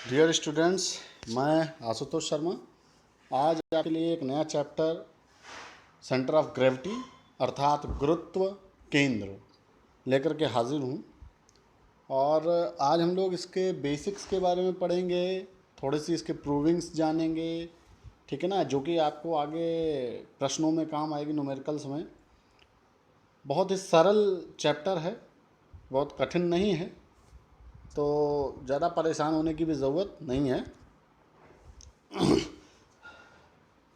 Dear students, मैं आशुतोष शर्मा आज आपके लिए एक नया चैप्टर सेंटर ऑफ ग्रेविटी अर्थात गुरुत्व केंद्र लेकर के हाजिर हूँ। और आज हम लोग इसके बेसिक्स के बारे में पढ़ेंगे, थोड़ी सी इसके प्रूविंग्स जानेंगे, ठीक है ना, जो कि आपको आगे प्रश्नों में काम आएगी, न्यूमेरिकल्स में। बहुत ही सरल चैप्टर है, बहुत कठिन नहीं है, तो ज़्यादा परेशान होने की भी ज़रूरत नहीं है।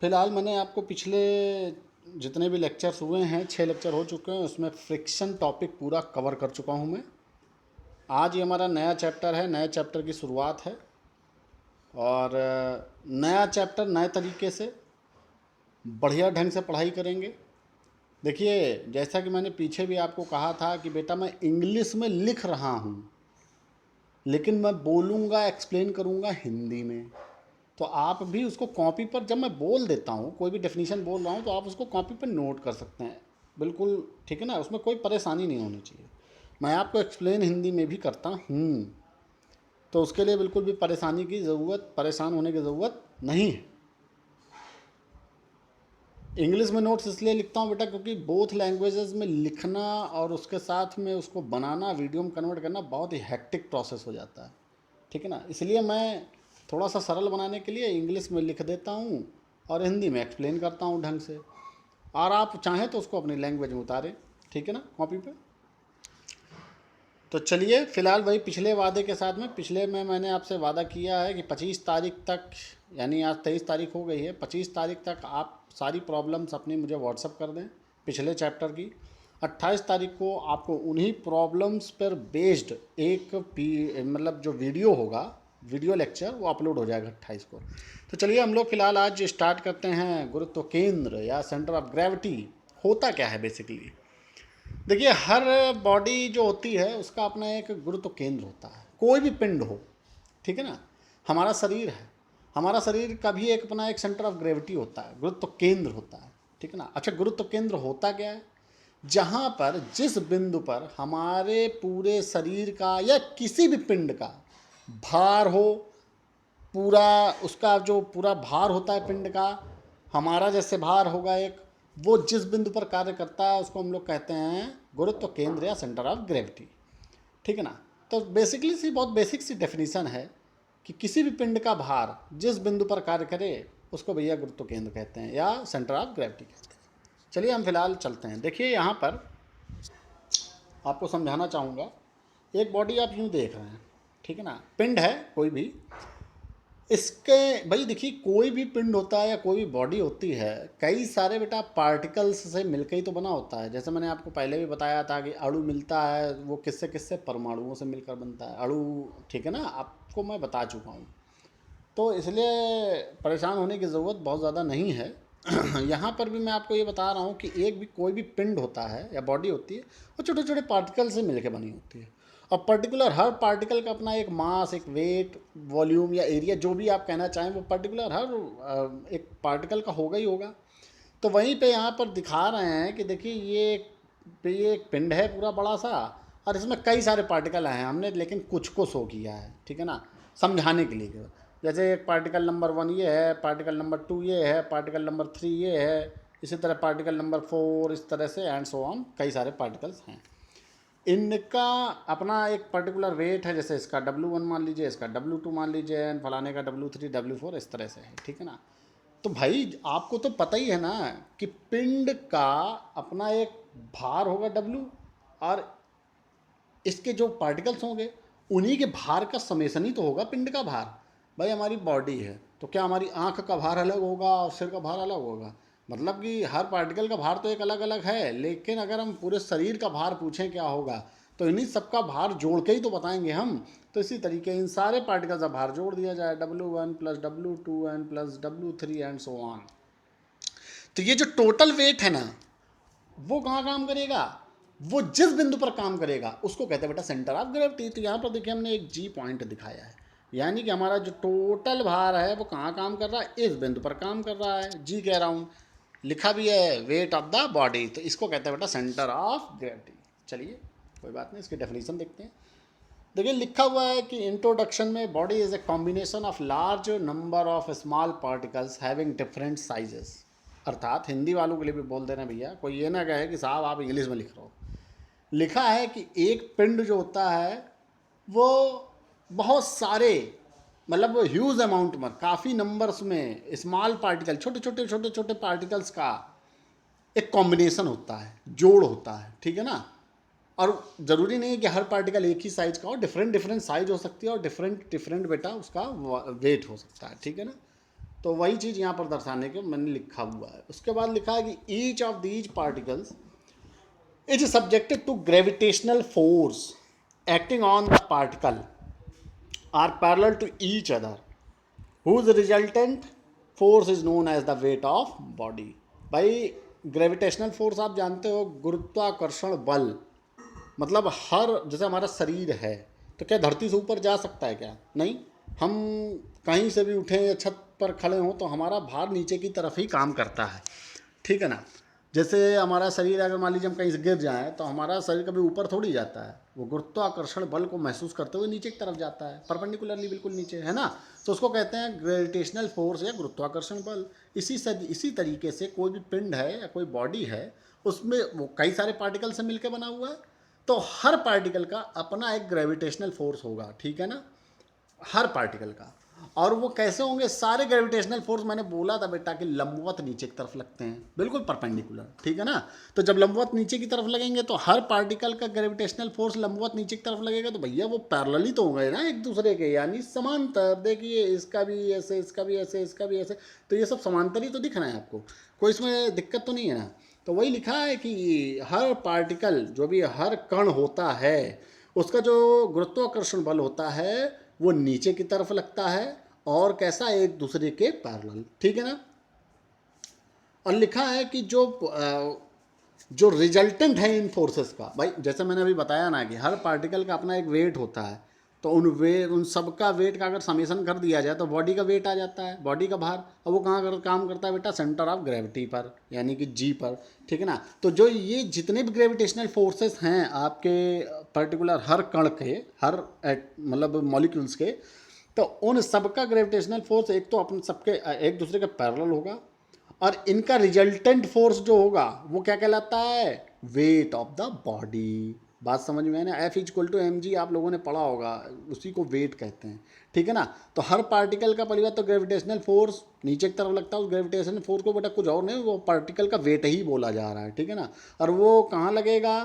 फिलहाल मैंने आपको पिछले जितने भी लेक्चर्स हुए हैं, 6 लेक्चर हो चुके हैं, उसमें फ्रिक्शन टॉपिक पूरा कवर कर चुका हूँ मैं। आज ये हमारा नया चैप्टर है, नए चैप्टर की शुरुआत है और नया चैप्टर नए तरीके से बढ़िया ढंग से पढ़ाई करेंगे। देखिए, जैसा कि मैंने पीछे भी आपको कहा था कि बेटा मैं इंग्लिश में लिख रहा हूँ, लेकिन मैं बोलूँगा, एक्सप्लेन करूँगा हिंदी में। तो आप भी उसको कॉपी पर, जब मैं बोल देता हूँ कोई भी डेफिनेशन बोल रहा हूँ, तो आप उसको कॉपी पर नोट कर सकते हैं, बिल्कुल ठीक है ना, उसमें कोई परेशानी नहीं होनी चाहिए। मैं आपको एक्सप्लेन हिंदी में भी करता हूँ, तो उसके लिए बिल्कुल भी परेशान होने की ज़रूरत नहीं है। इंग्लिश में नोट्स इसलिए लिखता हूँ बेटा क्योंकि बोथ लैंग्वेजेस में लिखना और उसके साथ में उसको बनाना, वीडियो में कन्वर्ट करना बहुत ही हेक्टिक प्रोसेस हो जाता है, ठीक है ना। इसलिए मैं थोड़ा सा सरल बनाने के लिए इंग्लिश में लिख देता हूँ और हिंदी में एक्सप्लेन करता हूँ ढंग से, और आप चाहें तो उसको अपनी लैंग्वेज में उतारें, ठीक है ना, कॉपी पे। तो चलिए, फ़िलहाल वही पिछले वादे के साथ में, पिछले में मैंने आपसे वादा किया है कि 25 तारीख तक, यानी आज 23 तारीख हो गई है, 25 तारीख तक आप सारी प्रॉब्लम्स अपनी मुझे व्हाट्सअप कर दें पिछले चैप्टर की। 28 तारीख को आपको उन्हीं प्रॉब्लम्स पर बेस्ड एक मतलब जो वीडियो होगा, वीडियो लेक्चर, वो अपलोड हो जाएगा 28 को। तो चलिए हम लोग फ़िलहाल आज स्टार्ट करते हैं। गुरुत्व केंद्र या सेंटर ऑफ ग्रेविटी होता क्या है बेसिकली। देखिए, हर बॉडी जो होती है उसका अपना एक गुरुत्व केंद्र होता है, कोई भी पिंड हो, ठीक है ना। हमारा शरीर है, हमारा शरीर का भी एक अपना एक सेंटर ऑफ ग्रेविटी होता है, गुरुत्व केंद्र होता है, ठीक है ना। अच्छा, गुरुत्व केंद्र होता क्या है? जहाँ पर, जिस बिंदु पर हमारे पूरे शरीर का या किसी भी पिंड का भार हो, पूरा उसका जो पूरा भार होता है पिंड का, हमारा जैसे भार होगा एक, वो जिस बिंदु पर कार्य करता है उसको हम लोग कहते हैं गुरुत्व केंद्र या सेंटर ऑफ ग्रेविटी, ठीक है ना। तो बेसिकली सी बहुत बेसिक सी डेफिनेशन है कि किसी भी पिंड का भार जिस बिंदु पर कार्य करे उसको भैया गुरुत्व केंद्र कहते हैं या सेंटर ऑफ ग्रेविटी कहते हैं। चलिए हम फिलहाल चलते हैं। देखिए, यहाँ पर आपको समझाना चाहूँगा, एक बॉडी आप यूँ देख रहे हैं, ठीक है ना, पिंड है कोई भी। इसके भाई देखिए, कोई भी पिंड होता है या कोई भी बॉडी होती है, कई सारे बेटा पार्टिकल्स से मिलकर ही तो बना होता है। जैसे मैंने आपको पहले भी बताया था कि अणु मिलता है, वो किससे किससे, परमाणुओं से मिलकर बनता है अणु, ठीक है ना, आपको मैं बता चुका हूँ। तो इसलिए परेशान होने की ज़रूरत बहुत ज़्यादा नहीं है। यहाँ पर भी मैं आपको ये बता रहा हूँ कि एक भी कोई भी पिंड होता है या बॉडी होती है, वो छोटे छोटे पार्टिकल से मिलकर बनी होती है। और पर्टिकुलर हर पार्टिकल का अपना एक मास, एक वेट, वॉल्यूम या एरिया, जो भी आप कहना चाहें, वो पर्टिकुलर हर एक पार्टिकल का होगा ही होगा। तो वहीं पे यहाँ पर दिखा रहे हैं कि देखिए, ये एक पिंड है पूरा बड़ा सा, और इसमें कई सारे पार्टिकल हैं, हमने लेकिन कुछ को शो किया है, ठीक है ना, समझाने के लिए केवल। जैसे एक पार्टिकल नंबर 1 ये है, पार्टिकल नंबर 2 ये है, पार्टिकल नंबर 3 ये है, इसी तरह पार्टिकल नंबर 4, इस तरह से एंड सो ऑन, कई सारे पार्टिकल्स हैं। इनका अपना एक पर्टिकुलर वेट है, जैसे इसका W1 मान लीजिए, इसका W2 मान लीजिए, एंड फलाने का W3, W4, इस तरह से है, ठीक है ना। तो भाई आपको तो पता ही है ना कि पिंड का अपना एक भार होगा W, और इसके जो पार्टिकल्स होंगे उन्हीं के भार का समेसन ही तो होगा पिंड का भार। भाई हमारी बॉडी है, तो क्या हमारी आँख का भार अलग होगा और सिर का भार अलग होगा? मतलब कि हर पार्टिकल का भार तो एक अलग अलग है, लेकिन अगर हम पूरे शरीर का भार पूछें क्या होगा, तो इन्हीं सबका भार जोड़ के ही तो बताएंगे हम। तो इसी तरीके इन सारे पार्टिकल्स का भार जोड़ दिया जाए, W1 plus W2 and plus W3 and so on. तो ये जो टोटल वेट है ना, वो कहाँ काम करेगा? वो जिस बिंदु पर काम करेगा उसको कहते हैं बेटा सेंटर ऑफ ग्रेविटी। तो यहाँ पर देखिए, हमने एक जी पॉइंट दिखाया है, यानी कि हमारा जो टोटल भार है वो कहाँ काम कर रहा है? इस बिंदु पर काम कर रहा है। जी कह रहा हूँ, लिखा भी है वेट ऑफ द बॉडी, तो इसको कहते हैं बेटा सेंटर ऑफ ग्रेविटी। चलिए कोई बात नहीं, इसकी डेफिनेशन देखते हैं। देखिए लिखा हुआ है कि इंट्रोडक्शन में body is a combination of large number of small particles having different sizes. अर्थात हिंदी वालों के लिए भी बोल देना भैया, कोई ये ना कहे कि साहब आप इंग्लिश में लिख रहे हो। लिखा है कि एक पिंड जो होता है वो बहुत सारे, मतलब वो ह्यूज अमाउंट में, काफ़ी नंबर्स में स्मॉल पार्टिकल, छोटे छोटे छोटे छोटे पार्टिकल्स का एक कॉम्बिनेशन होता है, जोड़ होता है, ठीक है ना। और ज़रूरी नहीं है कि हर पार्टिकल एक ही साइज का हो, डिफरेंट डिफरेंट साइज हो सकती है और डिफरेंट डिफरेंट बेटा उसका वेट हो सकता है, ठीक है ना। तो वही चीज़ यहाँ पर दर्शाने के मैंने लिखा हुआ है। उसके बाद लिखा है कि each of these particles is subjected to gravitational force acting on the particle are parallel to each other whose resultant force is known as the weight of body। भाई ग्रेविटेशनल फोर्स आप जानते हो, गुरुत्वाकर्षण बल, मतलब हर, जैसे हमारा शरीर है तो क्या धरती से ऊपर जा सकता है क्या? नहीं। हम कहीं से भी उठें या छत पर खड़े हों तो हमारा भार नीचे की तरफ ही काम करता है, ठीक है ना। जैसे हमारा शरीर, अगर मान लीजिए हम कहीं से गिर जाएं तो हमारा शरीर कभी ऊपर थोड़ी जाता है, वो गुरुत्वाकर्षण बल को महसूस करते हुए नीचे की तरफ जाता है, परपेंडिकुलरली बिल्कुल नीचे, है ना। तो उसको कहते हैं ग्रेविटेशनल फोर्स या गुरुत्वाकर्षण बल। इसी तरीके से कोई भी पिंड है या कोई बॉडी है, उसमें वो कई सारे पार्टिकल से मिलकर बना हुआ है, तो हर पार्टिकल का अपना एक ग्रेविटेशनल फोर्स होगा, ठीक है ना, हर पार्टिकल का। और वो कैसे होंगे? सारे ग्रेविटेशनल फोर्स, मैंने बोला था बेटा कि लंबवत नीचे की तरफ लगते हैं, बिल्कुल परपेंडिकुलर, ठीक है ना। तो जब लंबवत नीचे की तरफ लगेंगे तो हर पार्टिकल का ग्रेविटेशनल फोर्स लंबवत नीचे की तरफ लगेगा, तो भैया वो पैरेलली तो होंगे ना एक दूसरे के, यानी समांतर। देखिए इसका भी ऐसे, इसका भी ऐसे, इसका भी ऐसे, तो ये सब समांतर ही तो दिख रहा है आपको, कोई इसमें दिक्कत तो नहीं है ना। तो वही लिखा है कि हर पार्टिकल, जो भी हर कण होता है, उसका जो गुरुत्वाकर्षण बल होता है वो नीचे की तरफ लगता है, और कैसा, एक दूसरे के पैरेलल, ठीक है ना। और लिखा है कि जो रिजल्टेंट है इन फोर्सेस का, भाई जैसे मैंने अभी बताया ना कि हर पार्टिकल का अपना एक वेट होता है, तो उन सब का वेट का अगर समेसन कर दिया जाए तो बॉडी का वेट आ जाता है, बॉडी का भार। अब वो कहाँ काम करता है बेटा? सेंटर ऑफ ग्रेविटी पर, यानी कि जी पर, ठीक है ना। तो जो ये जितने भी ग्रेविटेशनल फोर्सेस हैं आपके पर्टिकुलर हर कण के, हर मतलब मॉलिक्यूल्स के, तो उन सबका ग्रेविटेशनल फोर्स एक तो अपने सबके एक दूसरे के पैरेलल होगा, और इनका रिजल्टेंट फोर्स जो होगा वो क्या कहलाता है? Wait of the body. बात समझ में है ना? F=mg आप लोगों ने पढ़ा होगा, उसी को वेट कहते हैं, ठीक है ना। तो हर पार्टिकल का परिवार, तो ग्रेविटेशनल फोर्स नीचे की तरफ लगता है, उस ग्रेविटेशनल फोर्स को बेटा कुछ और नहीं, वो पार्टिकल का वेट ही बोला जा रहा है, ठीक है ना। और वो कहाँ लगेगा?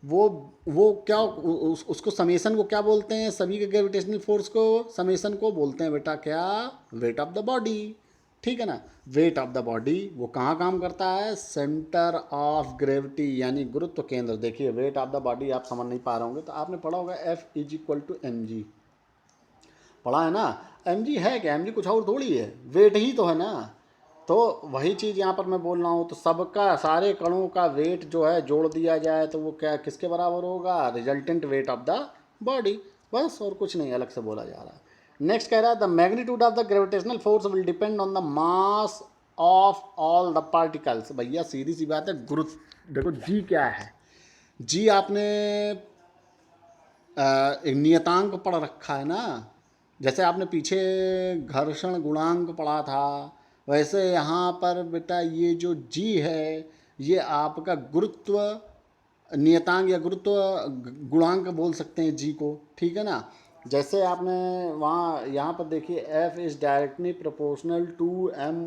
वो क्या, उसको समेसन को क्या बोलते हैं? सभी के ग्रेविटेशनल फोर्स को समेसन को बोलते हैं बेटा क्या? वेट ऑफ द बॉडी, ठीक है ना। वेट ऑफ द बॉडी वो कहाँ काम करता है? सेंटर ऑफ ग्रेविटी, यानी गुरुत्व केंद्र। देखिए वेट ऑफ द बॉडी आप समझ नहीं पा रहे होंगे तो आपने पढ़ा होगा F=mg, पढ़ा है ना। mg है क्या? mg कुछ और थोड़ी है, वेट ही तो है ना। तो वही चीज़ यहाँ पर मैं बोल रहा हूँ, तो सबका, सारे कणों का वेट जो है जोड़ दिया जाए तो वो क्या, किसके बराबर होगा? Resultant wait of the body, बस, और कुछ नहीं अलग से बोला जा रहा है। नेक्स्ट कह रहा है the magnitude of the gravitational force will depend on the mass of all the particles. भैया सीधी सी बात है, गुरुत्व, देखो जी क्या है? जी आपने एक नियतांक पढ़ रखा है ना, जैसे आपने पीछे घर्षण गुणांक पढ़ा था, वैसे यहाँ पर बेटा ये जो जी है ये आपका गुरुत्व नियतांक या गुरुत्व गुणांक बोल सकते हैं जी को, ठीक है ना। जैसे आपने वहाँ, यहाँ पर देखिए F=डायरेक्टली प्रोपोर्शनल टू m,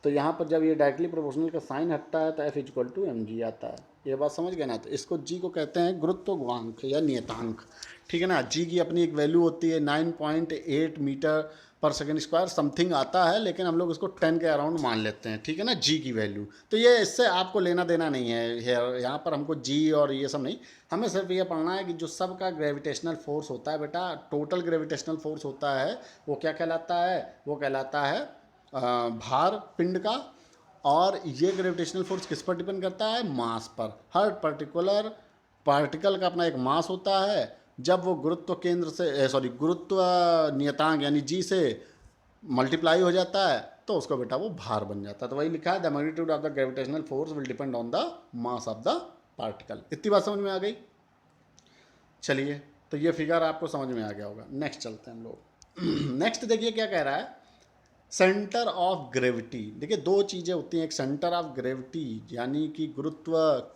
तो यहाँ पर जब ये डायरेक्टली प्रोपोर्शनल का साइन हटता है तो F=mg आता है। ये बात समझ गए ना? तो इसको जी को कहते हैं गुरुत्व गुणांक या नियतांक, ठीक है ना। जी की अपनी एक वैल्यू होती है 9.8 मीटर पर सेकेंड स्क्वायर समथिंग आता है, लेकिन हम लोग इसको 10 के अराउंड मान लेते हैं, ठीक है ना, जी की वैल्यू। तो ये इससे आपको लेना देना नहीं है, यहाँ पर हमको जी और ये सब नहीं, हमें सिर्फ ये पढ़ना है कि जो सब का ग्रेविटेशनल फोर्स होता है बेटा, टोटल ग्रेविटेशनल फोर्स होता है, वो क्या कहलाता है? वो कहलाता है भार पिंड का। और ये ग्रेविटेशनल फोर्स किस पर डिपेंड करता है? मास पर। हर पर्टिकुलर पार्टिकल का अपना एक मास होता है, जब वो गुरुत्व केंद्र से, गुरुत्व नियतांक यानी जी से मल्टीप्लाई हो जाता है तो उसको बेटा वो भार बन जाता है। तो वही लिखा है the magnitude of the gravitational force will depend on the mass of the particle. इतनी बात समझ में आ गई? चलिए तो ये फिगर आपको समझ में आ गया होगा। नेक्स्ट चलते हैं हम लोग। नेक्स्ट देखिए क्या कह रहा है, सेंटर ऑफ ग्रेविटी। देखिए दो चीज़ें होती हैं, एक सेंटर ऑफ ग्रेविटी यानी कि गुरुत्व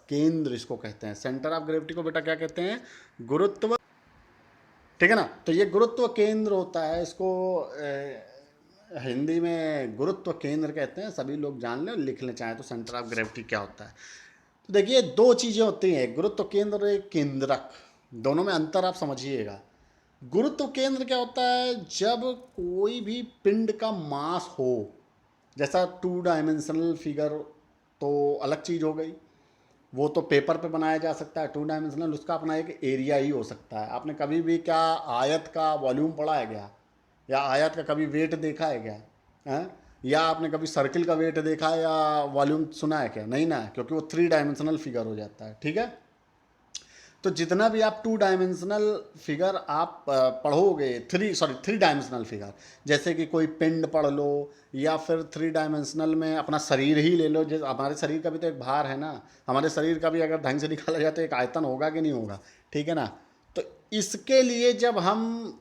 केंद्र इसको कहते हैं। सेंटर ऑफ ग्रेविटी को बेटा क्या कहते हैं, गुरुत्व, ठीक है ना। तो ये गुरुत्व केंद्र होता है, इसको हिंदी में गुरुत्व केंद्र कहते हैं, सभी लोग जान लें, लिख लें चाहे तो सेंटर ऑफ ग्रेविटी क्या होता है। तो देखिए दो चीज़ें होती हैं, एक गुरुत्व केंद्र और एक केंद्रक, दोनों में अंतर आप समझिएगा। गुरुत्व केंद्र क्या होता है, जब कोई भी पिंड का मास हो, जैसा 2 डायमेंशनल फिगर तो अलग चीज़ हो गई, वो तो पेपर पे बनाया जा सकता है। 2 डायमेंशनल उसका अपना एक एरिया ही हो सकता है। आपने कभी भी क्या आयत का वॉल्यूम पढ़ा है क्या, या आयत का कभी वेट देखा है क्या है? या आपने कभी सर्किल का वेट देखा है या वॉल्यूम सुना है क्या? नहीं ना, क्योंकि वो 3 डायमेंशनल फिगर हो जाता है, ठीक है। तो जितना भी आप 2 डायमेंशनल फिगर आप पढ़ोगे, 3 डायमेंशनल फिगर, जैसे कि कोई पिंड पढ़ लो, या फिर 3 डायमेंशनल में अपना शरीर ही ले लो। जैसे हमारे शरीर का भी तो एक भार है ना, हमारे शरीर का भी अगर ढंग से निकाला जाए तो एक आयतन होगा कि नहीं होगा, ठीक है ना। तो इसके लिए जब हम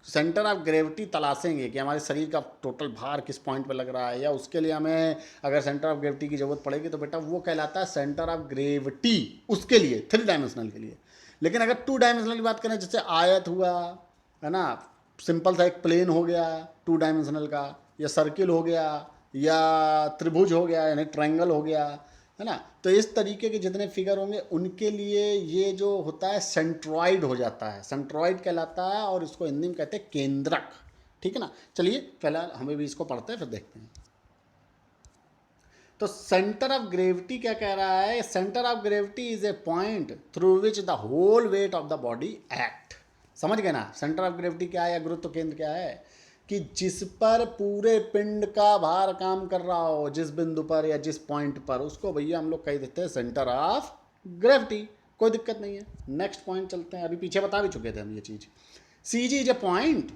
सेंटर ऑफ ग्रेविटी तलाशेंगे कि हमारे शरीर का टोटल भार किस पॉइंट पे लग रहा है, या उसके लिए हमें अगर सेंटर ऑफ ग्रेविटी की ज़रूरत पड़ेगी, तो बेटा वो कहलाता है सेंटर ऑफ ग्रेविटी, उसके लिए 3 डायमेंशनल के लिए। लेकिन अगर 2 डायमेंशनल की बात करें, जैसे आयत हुआ, है ना, सिंपल सा एक प्लेन हो गया 2 डायमेंशनल का, या सर्किल हो गया, या त्रिभुज हो गया यानी ट्रायंगल हो गया, है ना। तो इस तरीके के जितने फिगर होंगे उनके लिए ये जो होता है सेंट्रॉइड हो जाता है, सेंट्रॉइड कहलाता है, और इसको हिंदी में कहते हैं केंद्रक, ठीक है ना। चलिए पहले हमें भी इसको पढ़ते हैं फिर देखते हैं। तो सेंटर ऑफ ग्रेविटी क्या कह रहा है, centre of gravity is a point through which the whole weight of the body act. समझ गए ना, सेंटर ऑफ ग्रेविटी क्या है या गुरुत्व केंद्र क्या है, कि जिस पर पूरे पिंड का भार काम कर रहा हो, जिस बिंदु पर या जिस पॉइंट पर, उसको भैया हम लोग कह देते हैं सेंटर ऑफ ग्रेविटी। कोई दिक्कत नहीं है। नेक्स्ट पॉइंट चलते हैं, अभी पीछे बता भी चुके थे हम ये चीज़। C G is a point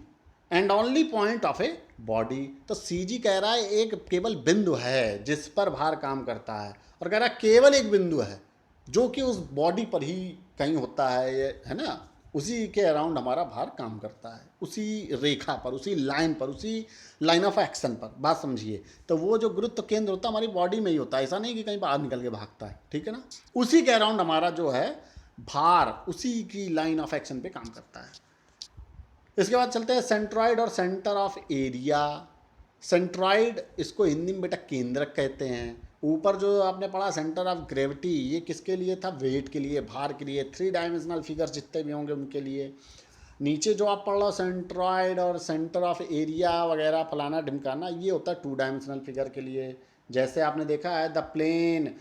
and only point of a body. तो सी जी कह रहा है एक केवल बिंदु है जिस पर भार काम करता है, और कह रहा है केवल एक बिंदु है जो कि उस बॉडी पर ही कहीं होता है, ये है ना, उसी के अराउंड हमारा भार काम करता है, उसी रेखा पर, उसी लाइन पर, उसी लाइन ऑफ एक्शन पर। बात समझिए। तो वो जो गुरुत्व केंद्र होता है हमारी बॉडी में ही होता है, ऐसा नहीं कि कहीं बाहर निकल के भागता है, ठीक है ना। उसी के अराउंड हमारा जो है भार उसी की लाइन ऑफ एक्शन पे काम करता है। इसके बाद चलते हैं सेंट्रॉइड और सेंटर ऑफ एरिया। सेंट्रॉइड इसको हिंदी में बेटा केंद्रक कहते हैं। ऊपर जो आपने पढ़ा सेंटर ऑफ ग्रेविटी, ये किसके लिए था, वेट के लिए, भार के लिए, 3 डायमेंशनल फिगर्स जितने भी होंगे उनके लिए। नीचे जो आप पढ़ रहे हो सेंट्रॉइड और सेंटर ऑफ एरिया वगैरह फलाना ढिमकाना, ये होता है 2 डायमेंशनल फिगर के लिए। जैसे आपने देखा है the plane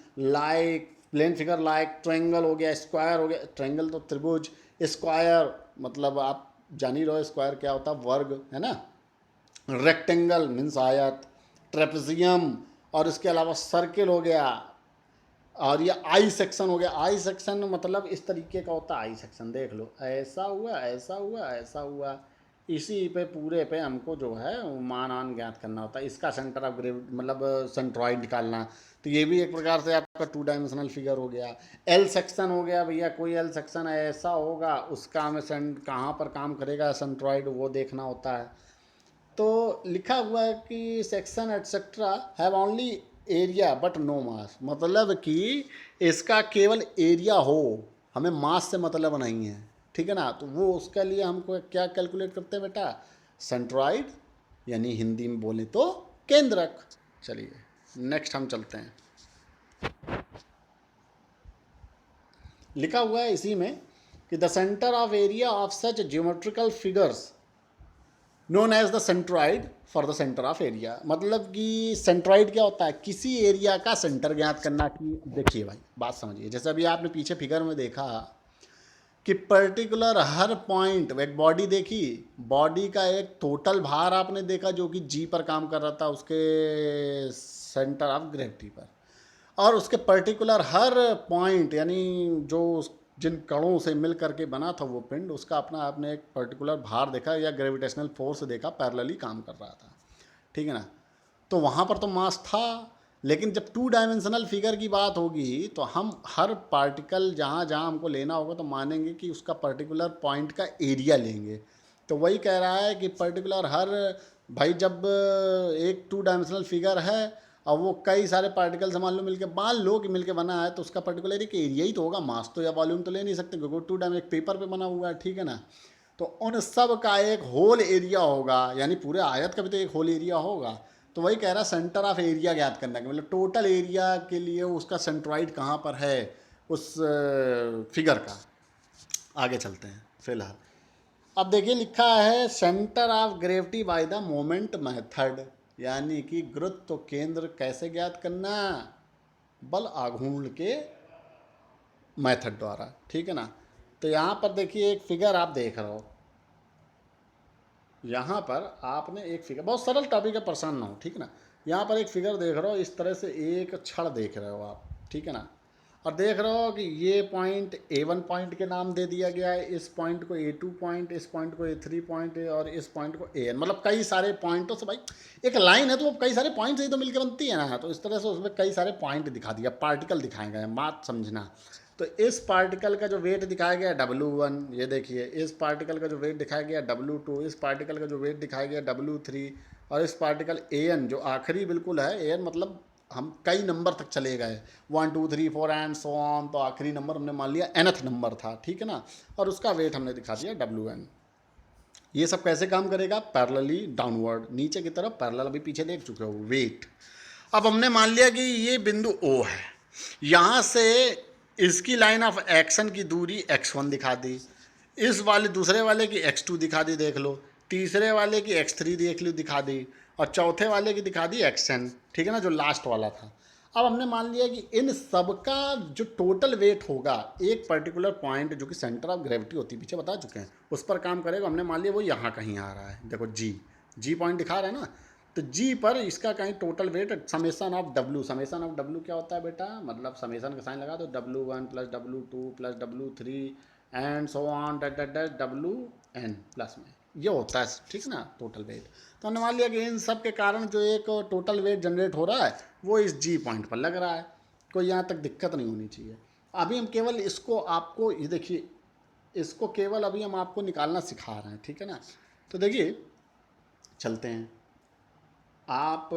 figure like triangle हो गया, स्क्वायर हो गया, ट्रायंगल तो त्रिभुज, स्क्वायर मतलब आप जान ही रहो स्क्वायर क्या होता है, वर्ग, है ना। रेक्टेंगल मीन्स आयत, ट्रेपेजियम, और इसके अलावा सर्किल हो गया, और ये आई सेक्शन हो गया। आई सेक्शन मतलब इस तरीके का होता है आई सेक्शन, देख लो ऐसा हुआ, ऐसा हुआ, ऐसा हुआ, इसी पे पूरे पे हमको जो है मान ज्ञात करना होता है। इसका सेंटर ऑफ ग्रेविटी मतलब सेंट्रॉइड निकालना। तो ये भी एक प्रकार से आपका 2 डायमेंशनल फिगर हो गया। एल सेक्शन हो गया भैया, कोई एल सेक्शन ऐसा होगा, उसका हमें कहाँ पर काम करेगा सेंट्रॉइड वो देखना होता है। तो लिखा हुआ है कि section etcetera have only area but no mass, मतलब कि इसका केवल एरिया हो, हमें मास से मतलब नहीं है, ठीक है ना। तो वो उसके लिए हमको क्या कैलकुलेट करते हैं बेटा, सेंट्रॉइड, यानी हिंदी में बोले तो केंद्रक। चलिए नेक्स्ट हम चलते हैं। लिखा हुआ है इसी में कि the centre of area of such geometrical figures known as the centroid for the centre of area. मतलब कि सेंट्रॉइड क्या होता है, किसी एरिया का सेंटर ज्ञात करना। कि देखिए भाई बात समझिए, जैसे अभी आपने पीछे फिगर में देखा कि पर्टिकुलर हर पॉइंट, एक बॉडी देखी, बॉडी का एक टोटल भार आपने देखा जो कि जी पर काम कर रहा था उसके सेंटर ऑफ ग्रेविटी पर, और उसके पर्टिकुलर हर पॉइंट यानी जो जिन कणों से मिल करके बना था वो पिंड, उसका अपना आपने एक पर्टिकुलर भार देखा या ग्रेविटेशनल फोर्स देखा, पैरेलली काम कर रहा था, ठीक है ना। तो वहाँ पर तो मास था, लेकिन जब 2 डायमेंशनल फिगर की बात होगी तो हम हर पार्टिकल जहाँ जहाँ हमको लेना होगा तो मानेंगे कि उसका पर्टिकुलर पॉइंट का एरिया लेंगे। तो वही कह रहा है कि पर्टिकुलर हर, भाई जब एक 2 डायमेंशनल फिगर है और वो कई सारे पार्टिकल से मान लो कि मिलके बना है, तो उसका पर्टिकुलर एक एरिया ही तो होगा, मास तो या वॉल्यूम तो ले नहीं सकते क्योंकि 2 डायमेंशन एक पेपर पे बना हुआ है, ठीक है ना। तो उन सब का एक होल एरिया होगा, यानी पूरे आयत का भी तो एक होल एरिया होगा। तो वही कह रहा है सेंटर ऑफ एरिया ज्ञात करना, कि मतलब टोटल एरिया के लिए उसका सेंट्रॉइड कहाँ पर है उस फिगर का। आगे चलते हैं फिलहाल। अब देखिए लिखा है centre of gravity by the moment method, यानी कि गुरुत्व केंद्र कैसे ज्ञात करना, बल आघूर्ण के मेथड द्वारा, ठीक है ना। तो यहाँ पर देखिए एक फिगर आप देख रहे हो, यहाँ पर आपने एक फिगर, बहुत सरल टॉपिक है, परेशान ना हो, ठीक है ना। यहाँ पर एक फिगर देख रहे हो, इस तरह से एक छड़ देख रहे हो आप, ठीक है ना। और देख रहे हो कि ये पॉइंट A1 पॉइंट के नाम दे दिया गया है, इस पॉइंट को A2 पॉइंट, इस पॉइंट को A3 पॉइंट और इस पॉइंट को AN, मतलब कई सारे पॉइंटों से, भाई एक लाइन है तो वो कई सारे पॉइंट से ही तो मिलकर बनती है ना। तो इस तरह से उसमें कई सारे पॉइंट दिखा दिया, पार्टिकल दिखाए गए हैं, बात समझना। तो इस पार्टिकल का जो वेट दिखाया गया W1, ये देखिए, इस पार्टिकल का जो वेट दिखाया गया W2, इस पार्टिकल का जो वेट दिखाया गया W3, और इस पार्टिकल AN जो आखिरी बिल्कुल है, AN मतलब हम कई नंबर तक चले गए, 1 2 3 4 एंड सो ऑन, तो आखिरी नंबर हमने मान लिया nth नंबर था, ठीक है ना। और उसका वेट हमने दिखा दिया WN। ये सब कैसे काम करेगा, पैरेलली डाउनवर्ड, नीचे की तरफ पैरेलल, अभी पीछे देख चुके हो वेट। अब हमने मान लिया कि ये बिंदु O है, यहाँ से इसकी लाइन ऑफ एक्शन की दूरी x1 दिखा दी, इस वाले दूसरे वाले की x2 दिखा दी, देख लो, तीसरे वाले की x3 देख लो दिखा दी, और चौथे वाले की दिखा दी xn, ठीक है ना, जो लास्ट वाला था। अब हमने मान लिया कि इन सबका जो टोटल वेट होगा एक पर्टिकुलर पॉइंट जो कि सेंटर ऑफ ग्रेविटी होती है, पीछे बता चुके हैं, उस पर काम करेगा। हमने मान लिया वो यहाँ कहीं आ रहा है, देखो जी पॉइंट दिखा रहा है ना। तो जी पर इसका कहीं total weight summation of W, summation of W क्या होता है बेटा, मतलब समेसन का साइन लगा दो, W1 plus W2 plus W3 and so on WN plus में, ये होता है, ठीक है ना, टोटल वेट। तो हमने मान लिया कि इन सब के कारण जो एक टोटल वेट जनरेट हो रहा है वो इस जी पॉइंट पर लग रहा है, कोई यहाँ तक दिक्कत नहीं होनी चाहिए। अभी हम केवल इसको आपको, ये देखिए, इसको केवल अभी हम आपको निकालना सिखा रहे हैं, ठीक है ना। तो देखिए चलते हैं, आप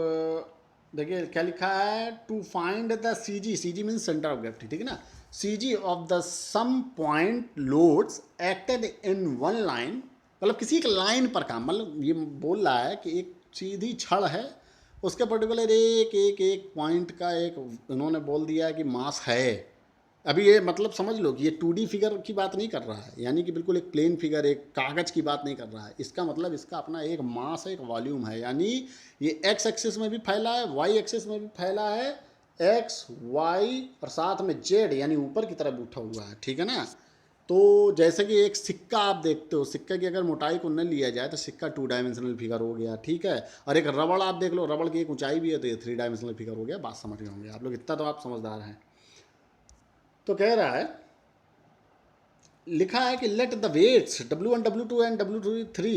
देखिए क्या लिखा है, to find the C G means centre of gravity, ठीक है ना, C of the some point loads acted in one line, मतलब किसी एक लाइन पर काम, मतलब ये बोल रहा है कि एक सीधी छड़ है, उसके पर्टिकुलर एक एक एक पॉइंट का एक उन्होंने बोल दिया है कि मास है। अभी ये मतलब समझ लो कि ये 2D फिगर की बात नहीं कर रहा है, यानी कि बिल्कुल एक प्लेन फिगर, एक कागज़ की बात नहीं कर रहा है। इसका मतलब इसका अपना एक मास है, एक वॉल्यूम है, यानी ये एक्स एक्सिस में भी फैला है, वाई एक्सिस में भी फैला है, एक्स वाई और साथ में जेड यानी ऊपर की तरफ उठा हुआ है, ठीक है ना। तो जैसे कि एक सिक्का आप देखते हो, सिक्के की अगर मोटाई को न लिया जाए तो सिक्का 2 डायमेंशनल फिगर हो गया, ठीक है। और एक रबड़ आप देख लो, रबड़ की एक ऊंचाई भी है, तो ये 3 डायमेंशनल फिगर हो गया। बात समझ रहे होंगे आप लोग, इतना तो आप समझदार हैं। तो कह रहा है, लिखा है कि let the weights W1 W2 and W3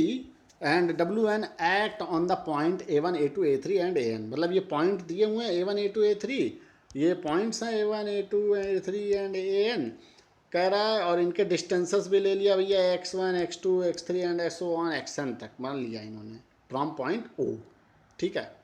and WN act on the point A1 A2 A3 and AN, मतलब ये पॉइंट दिए हुए हैं A1 A2 A3, ये पॉइंट्स हैं A1 A2 A3 and AN, कह रहा है। और इनके डिस्टेंसेस भी ले लिया भैया, x1 x2 x3 and so on xn तक मान लिया इन्होंने फ्रॉम पॉइंट O, ठीक है।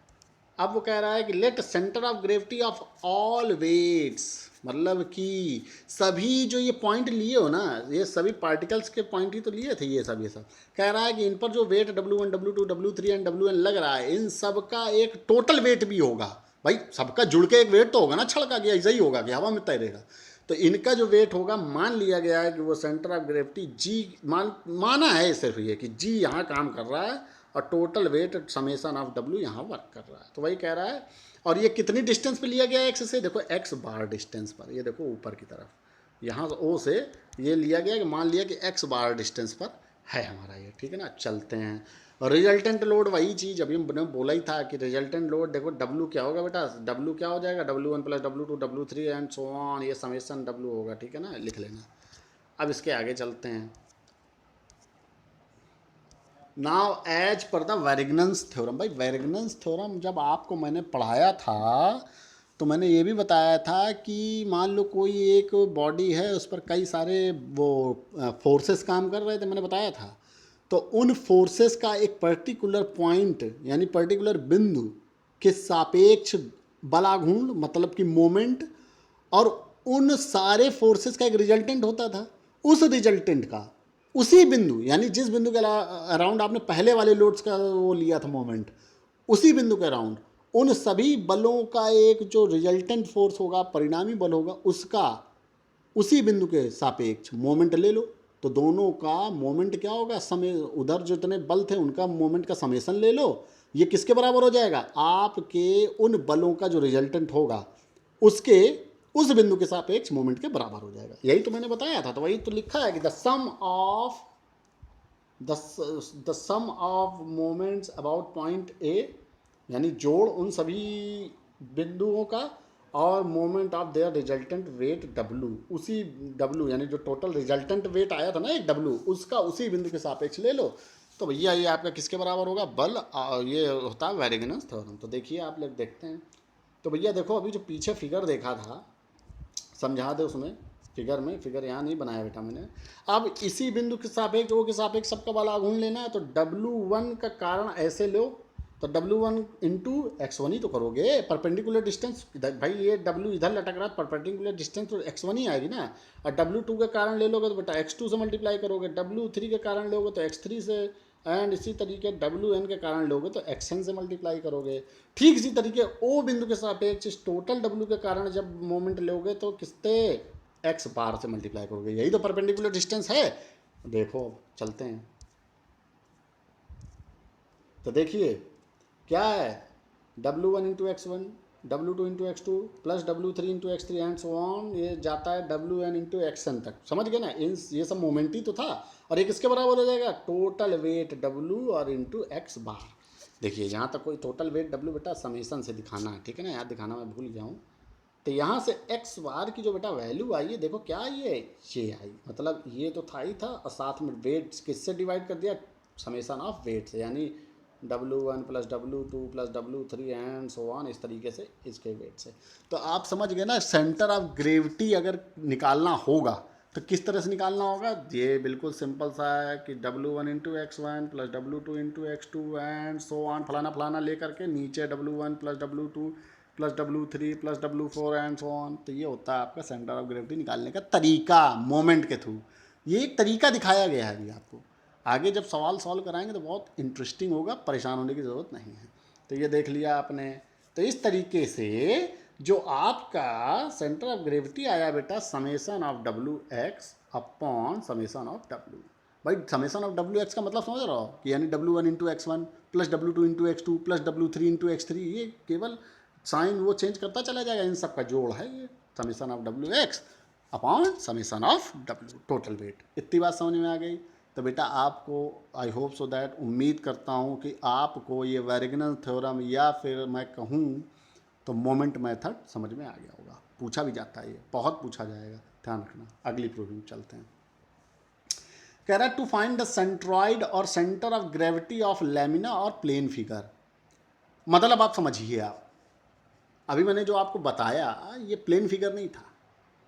अब वो कह रहा है कि let centre of gravity of all weights, मतलब कि सभी जो ये पॉइंट लिए हो ना, ये सभी पार्टिकल्स के पॉइंट ही तो लिए थे ये सब कह रहा है कि इन पर जो wait W1 W2 W3 and WN लग रहा है, इन सब का एक टोटल वेट भी होगा। भाई सबका जुड़ के एक वेट तो होगा ना, छड़ का, कि ऐसा ही होगा कि हवा में तैरेगा। तो इनका जो वेट होगा, मान लिया गया है कि वो सेंटर ऑफ ग्रेविटी जी माना है सिर्फ ये कि जी यहाँ काम कर रहा है, और total weight summation of W यहाँ वर्क कर रहा है। तो वही कह रहा है। और ये कितनी डिस्टेंस पे लिया गया है एक्स से, देखो x बार डिस्टेंस पर, ये देखो ऊपर की तरफ, यहाँ से O से ये लिया गया कि मान लिया कि x बार डिस्टेंस पर है हमारा ये, ठीक है ना। चलते हैं, रिजल्टेंट लोड वही चीज़ अभी हमने बोला ही था कि रिजल्टेंट लोड देखो W क्या होगा बेटा, W क्या हो जाएगा, W1 plus W2 W3 and so on, ये समेसन W होगा, ठीक है ना, लिख लेना। अब इसके आगे चलते हैं। Now as per the Varignon's theorem, भाई वेरिगनन्स थ्योरम जब आपको मैंने पढ़ाया था तो मैंने ये भी बताया था कि मान लो कोई एक बॉडी है, उस पर कई सारे वो फोर्सेस काम कर रहे थे, मैंने बताया था। तो उन फोर्सेस का एक पर्टिकुलर पॉइंट यानी पर्टिकुलर बिंदु के सापेक्ष बलाघूर्ण मतलब कि मोमेंट, और उन सारे फोर्सेस का एक रिजल्टेंट होता था। उस रिजल्टेंट का उसी बिंदु यानी जिस बिंदु के अराउंड आपने पहले वाले लोड्स का वो लिया था मोमेंट, उसी बिंदु के अराउंड उन सभी बलों का एक जो रिजल्टेंट फोर्स होगा, परिणामी बल होगा, उसका उसी बिंदु के सापेक्ष मोमेंट ले लो। तो दोनों का मोमेंट क्या होगा, समय उधर जो इतने बल थे उनका मोमेंट का समेशन ले लो। ये किसके बराबर हो जाएगा, आपके उन बलों का जो रिजल्टेंट होगा उसके उस बिंदु के सापेक्ष मोमेंट के बराबर हो जाएगा। यही तो मैंने बताया था। तो वही तो लिखा है कि the sum of moments about point A, यानी जोड़ उन सभी बिंदुओं का और moment of their resultant weight W, उसी डब्लू यानी जो टोटल रिजल्टेंट वेट आया था ना एक डब्लू, उसका उसी बिंदु के सापेक्ष ले लो। तो भैया ये आपका किसके बराबर होगा, बल, ये होता है वैरिगनस थ्योरम। तो देखिए आप लोग देखते हैं। तो भैया देखो अभी जो पीछे फिगर देखा था, समझा दे उसमें फिगर में, फिगर यहाँ नहीं बनाया बेटा मैंने। अब इसी बिंदु के सापेक्ष वो के सापेक्ष सबका बल आघूर्ण लेना है। तो W1 का कारण ऐसे लो, तो W1 इंटू x1 ही तो करोगे, परपेंडिकुलर डिस्टेंस। भाई ये W इधर लटक रहा है, परपेंडिकुलर डिस्टेंस तो x1 ही आएगी ना। और W2 का कारण ले लोगे तो बेटा x2 से मल्टीप्लाई करोगे, W3 के कारण लोगे तो x3 से, एंड इसी तरीके WN के कारण लोगे तो XN से मल्टीप्लाई करोगे। ठीक इसी तरीके O बिंदु के सापेक्ष इस टोटल W के कारण जब मोमेंट लोगे तो किससे, x बार से मल्टीप्लाई करोगे। यही तो परपेंडिकुलर डिस्टेंस है। देखो चलते हैं। तो देखिए क्या है, W1 into x1, W2 into x2 plus W3 into x3 and so on, ये जाता है WN इंटू XN तक। समझ गए ना, इन ये सब मोमेंट ही तो था। और ये किसके बराबर हो जाएगा, टोटल वेट W और इंटू x बार। देखिए यहाँ तक कोई टोटल वेट W बेटा समेसन से दिखाना है, ठीक है ना, याद दिखाना मैं भूल गया हूँ। तो यहाँ से x बार की जो बेटा वैल्यू आई है, देखो क्या ये आई, मतलब ये तो था ही था, और साथ में वेट किससे डिवाइड कर दिया, समेसन ऑफ वेट से, यानी W1 plus W2 plus W3 and so on, इस तरीके से इसके वेट से। तो आप समझ गए ना, सेंटर ऑफ ग्रेविटी अगर निकालना होगा तो किस तरह से निकालना होगा। ये बिल्कुल सिंपल सा है कि W1 into x1 plus W2 into x2 and so on, फलाना फलाना ले करके नीचे W1 plus W2 plus W3 plus W4 and so on. तो ये होता है आपका सेंटर ऑफ ग्रेविटी निकालने का तरीका, मोमेंट के थ्रू। ये एक तरीका दिखाया गया है अभी आपको। आगे जब सवाल सॉल्व कराएंगे तो बहुत इंटरेस्टिंग होगा, परेशान होने की ज़रूरत नहीं है। तो ये देख लिया आपने। तो इस तरीके से जो आपका सेंटर ऑफ ग्रेविटी आया बेटा, summation of WX upon summation of W। भाई समेसन ऑफ WX का मतलब समझ रहे हो कि यानी W1 into x1 plus W2 into x2 plus W3 into x3, ये केवल साइन वो चेंज करता चला जाएगा, इन सब का जोड़ है ये summation of WX upon summation of W, total weight. इतनी बात समझ में आ गई। तो बेटा आपको आई होप सो दैट, उम्मीद करता हूँ कि आपको ये वैरिगनस थ्योरम या फिर मैं कहूँ तो मोमेंट मेथड समझ में आ गया होगा। पूछा भी जाता है, ये बहुत पूछा जाएगा, ध्यान रखना। अगली प्रोब्लम चलते हैं। कह रहा है टू फाइंड द सेंट्रॉइड और centre of gravity of lamina और प्लेन फिगर। मतलब आप समझिए, आप अभी मैंने जो आपको बताया ये प्लेन फिगर नहीं था।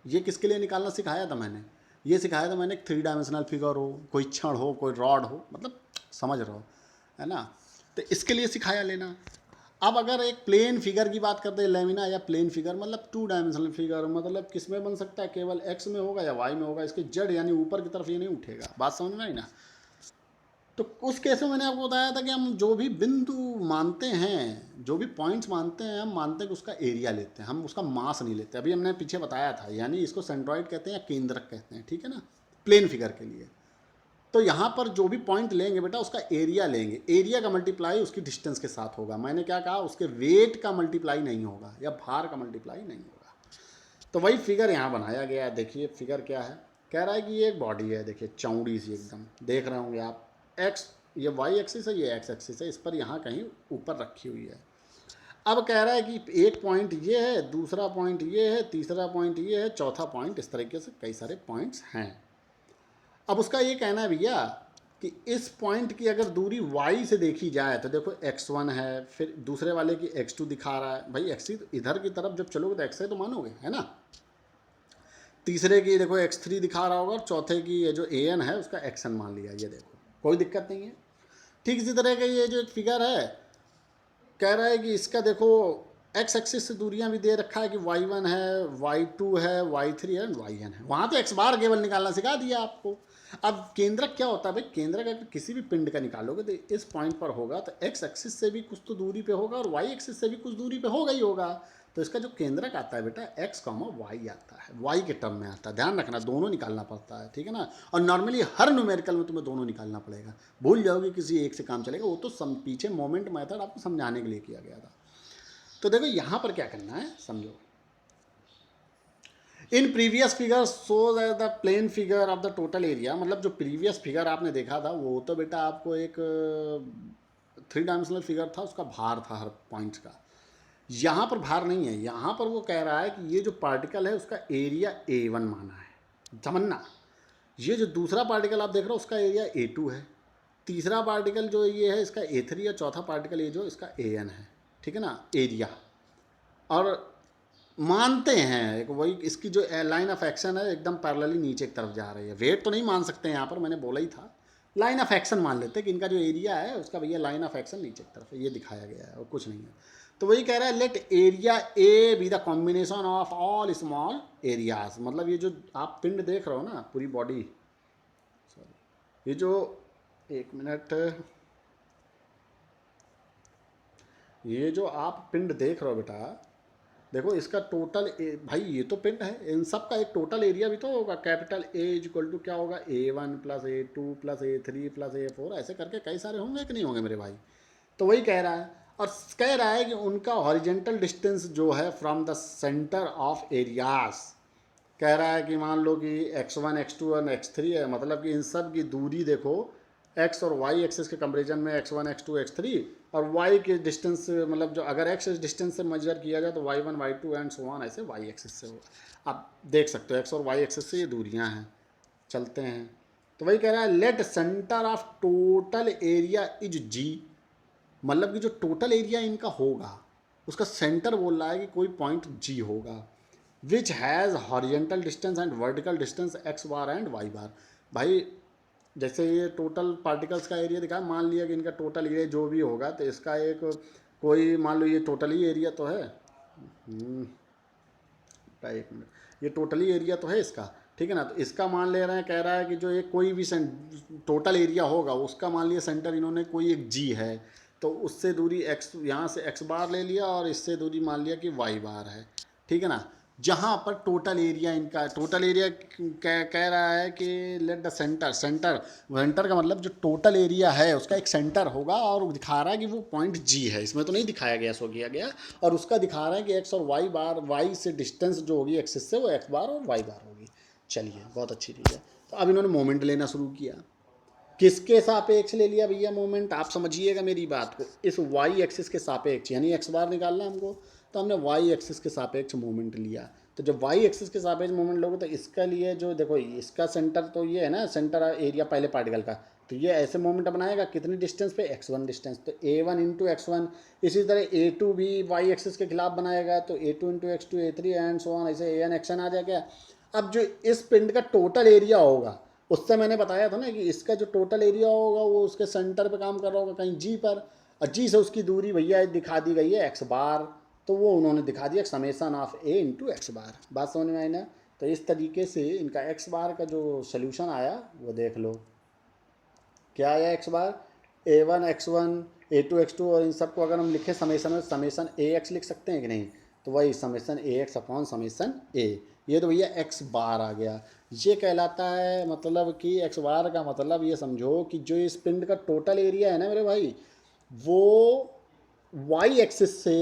ये किसके लिए निकालना सिखाया था मैंने, ये सिखाया था मैंने 3 डायमेंशनल फिगर हो, कोई छड़ हो, कोई रॉड हो, मतलब समझ रहे हो है ना। तो इसके लिए सिखाया लेना। अब अगर एक प्लेन फिगर की बात करते हैं, लेमिना या प्लेन फिगर मतलब 2 डायमेंशनल फिगर, मतलब किस में बन सकता है, केवल x में होगा या y में होगा, इसके जड़ यानी ऊपर की तरफ ये नहीं उठेगा। बात समझ में आई ना। तो उस केस में मैंने आपको बताया था कि हम जो भी बिंदु मानते हैं, जो भी पॉइंट्स मानते हैं, हम मानते हैं कि उसका एरिया लेते हैं, हम उसका मास नहीं लेते। अभी हमने पीछे बताया था, यानी इसको सेंट्रॉइड कहते हैं या केंद्रक कहते हैं, ठीक है ना, प्लेन फिगर के लिए। तो यहाँ पर जो भी पॉइंट लेंगे बेटा उसका एरिया लेंगे, एरिया का मल्टीप्लाई उसकी डिस्टेंस के साथ होगा। मैंने क्या कहा, उसके वेट का मल्टीप्लाई नहीं होगा या भार का मल्टीप्लाई नहीं होगा। तो वही फिगर यहाँ बनाया गया है। देखिए फिगर क्या है, कह रहा है कि ये एक बॉडी है, देखिए चौड़ी सी एकदम, देख रहे होंगे आप। एक्स ये वाई एक्सिस है, ये एक्स एक्सिस है, इस पर यहाँ कहीं ऊपर रखी हुई है। अब कह रहा है कि एक पॉइंट ये है, दूसरा पॉइंट ये है, तीसरा पॉइंट ये है, चौथा पॉइंट, इस तरीके से कई सारे पॉइंट्स हैं। अब उसका ये कहना है भैया कि इस पॉइंट की अगर दूरी y से देखी जाए तो देखो x1 है, फिर दूसरे वाले की x2 दिखा रहा है, भाई x3 तो इधर की तरफ जब चलोगे तो x है तो मानोगे, है ना। तीसरे की देखो x3 दिखा रहा होगा और चौथे की ये जो an है उसका xn मान लिया, ये देखो कोई दिक्कत नहीं है। ठीक इसी तरह का ये जो एक फिगर है कह रहा है कि इसका देखो एक्स एक्सिस से दूरियां भी दे रखा है कि y1 है, y2 है, y3 है, yn है। वहाँ तो x बार केवल निकालना सिखा दिया आपको। अब केंद्रक क्या होता है भाई, केंद्रक अगर किसी भी पिंड का निकालोगे तो इस पॉइंट पर होगा तो x एक्सिस से भी कुछ तो दूरी पे होगा और y एक्सिस से भी कुछ दूरी पे होगा ही होगा। तो इसका जो केंद्रक आता है बेटा x, y आता है, y के टर्म में आता है। ध्यान रखना दोनों निकालना पड़ता है, ठीक है ना। और नॉर्मली हर न्यूमेरिकल में तुम्हें दोनों निकालना पड़ेगा, भूल जाओगे किसी एक से काम चलेगा, वो तो पीछे मोमेंट मेथड आपको समझाने के लिए किया गया था। तो देखो यहाँ पर क्या करना है समझो। In previous figure show the plane figure of the total area, मतलब जो प्रीवियस फिगर आपने देखा था वो तो बेटा आपको एक 3 डायमेंशनल फिगर था, उसका भार था हर पॉइंट का। यहाँ पर भार नहीं है, यहाँ पर वो कह रहा है कि ये जो पार्टिकल है उसका एरिया A1 माना है, समझना। ये जो दूसरा पार्टिकल आप देख रहे हो उसका एरिया A2 है, तीसरा पार्टिकल जो ये है इसका A3 और चौथा पार्टिकल ये जो इसका AN है, ठीक है ना, एरिया। और मानते हैं एक वही इसकी जो लाइन ऑफ एक्शन है एकदम पैरेलली नीचे की तरफ जा रही है। वेट तो नहीं मान सकते यहाँ पर, मैंने बोला ही था, लाइन ऑफ एक्शन मान लेते हैं कि इनका जो एरिया है उसका भैया लाइन ऑफ एक्शन नीचे की तरफ है, ये दिखाया गया है और कुछ नहीं है। तो वही कह रहा है let area A be the combination of all small areas, मतलब ये जो आप पिंड देख रहे हो ना पूरी बॉडी, सॉरी ये जो, एक मिनट, ये जो आप पिंड देख रहे हो बेटा, देखो इसका टोटल भाई ये तो पिंड है, इन सब का एक टोटल एरिया भी तो होगा। Capital A is equal to क्या होगा, A1 plus A2 plus A3 plus A4, ऐसे करके कई सारे होंगे कि नहीं होंगे मेरे भाई। तो वही कह रहा है, और कह रहा है कि उनका हॉरिजेंटल डिस्टेंस जो है from the centre of areas, कह रहा है कि मान लो कि x1 x2 और x3 है, मतलब कि इन सब की दूरी देखो x और y एक्सिस के कंपेरिजन में x1 x2 x3 और y के डिस्टेंस, मतलब जो अगर x डिस्टेंस से मेजर किया जाए तो y1 y2 and so on ऐसे y एक्सिस से हो। आप देख सकते हो x और y एक्सिस से ये दूरियां हैं। चलते हैं, तो वही कह रहा है let centre of total area is g, मतलब कि जो टोटल एरिया इनका होगा उसका सेंटर बोल रहा है कि कोई पॉइंट g होगा, which has horizontal distance and vertical distance x bar and y बार। भाई जैसे ये टोटल पार्टिकल्स का एरिया दिखा, मान लिया कि इनका टोटल एरिया जो भी होगा तो इसका एक कोई मान लो ये टोटली एरिया तो है, एक मिनट, ये टोटली एरिया तो है इसका, ठीक है ना। तो इसका मान ले रहे हैं, कह रहा है कि जो एक कोई भी टोटल एरिया होगा उसका मान लिया सेंटर इन्होंने कोई एक जी है, तो उससे दूरी x, यहाँ से x बार ले लिया और इससे दूरी मान लिया कि y बार है, ठीक है ना। जहाँ पर टोटल एरिया इनका, टोटल एरिया कह रहा है कि लेट द सेंटर, सेंटर का मतलब जो टोटल एरिया है उसका एक सेंटर होगा और दिखा रहा है कि वो पॉइंट जी है, इसमें तो नहीं दिखाया गया, सो किया गया, और उसका दिखा रहा है कि एक्स और वाई बार, वाई से डिस्टेंस जो होगी एक्सिस से वो एक्स बार और वाई बार होगी। चलिए बहुत अच्छी चीज़ है। तो अब इन्होंने मोमेंट लेना शुरू किया, किसके सापेक्ष ले लिया भैया मोमेंट, आप समझिएगा मेरी बात को, इस वाई एक्सिस के सापेक्ष, यानी एक्स बार निकालना हमको, तो हमने वाई एक्सिस के सापेक्ष मोमेंट लिया। तो जब वाई एक्सिस के सापेक्ष मोमेंट लोगे तो इसका लिए जो देखो इसका सेंटर तो ये है ना, सेंटर एरिया पहले पार्टिकल का, तो ये ऐसे मोमेंट बनाएगा कितनी डिस्टेंस पे, x1 डिस्टेंस, तो a1 इंटू x1। इसी तरह a2 भी वाई एक्सिस के खिलाफ बनाएगा तो a2 into x2 a3 and so on, ऐसे an xn आ जाएगा। अब जो इस पिंड का टोटल एरिया होगा, उससे मैंने बताया था ना कि इसका जो टोटल एरिया होगा वो उसके सेंटर पे काम कर रहा होगा कहीं जी पर, और जी से उसकी दूरी भैया दिखा दी गई है एक्स बार, तो वो उन्होंने दिखा दिया summation of A into X bar. बात समझ में आई ना। तो इस तरीके से इनका एक्स बार का जो सोल्यूशन आया वो देख लो, क्या आया एक्स बार, a1 x1 a2 x2, और इन सबको अगर हम लिखें समेसन में, समेसन ए एक्स लिख सकते हैं कि नहीं, तो वही समेसन ए एक्स अपॉन समेसन ए, ये तो भैया एक्स बार आ गया। ये कहलाता है, मतलब कि एक्स बार का मतलब ये समझो कि जो इस पिंड का टोटल एरिया है ना मेरे भाई, वो वाई एक्सिस से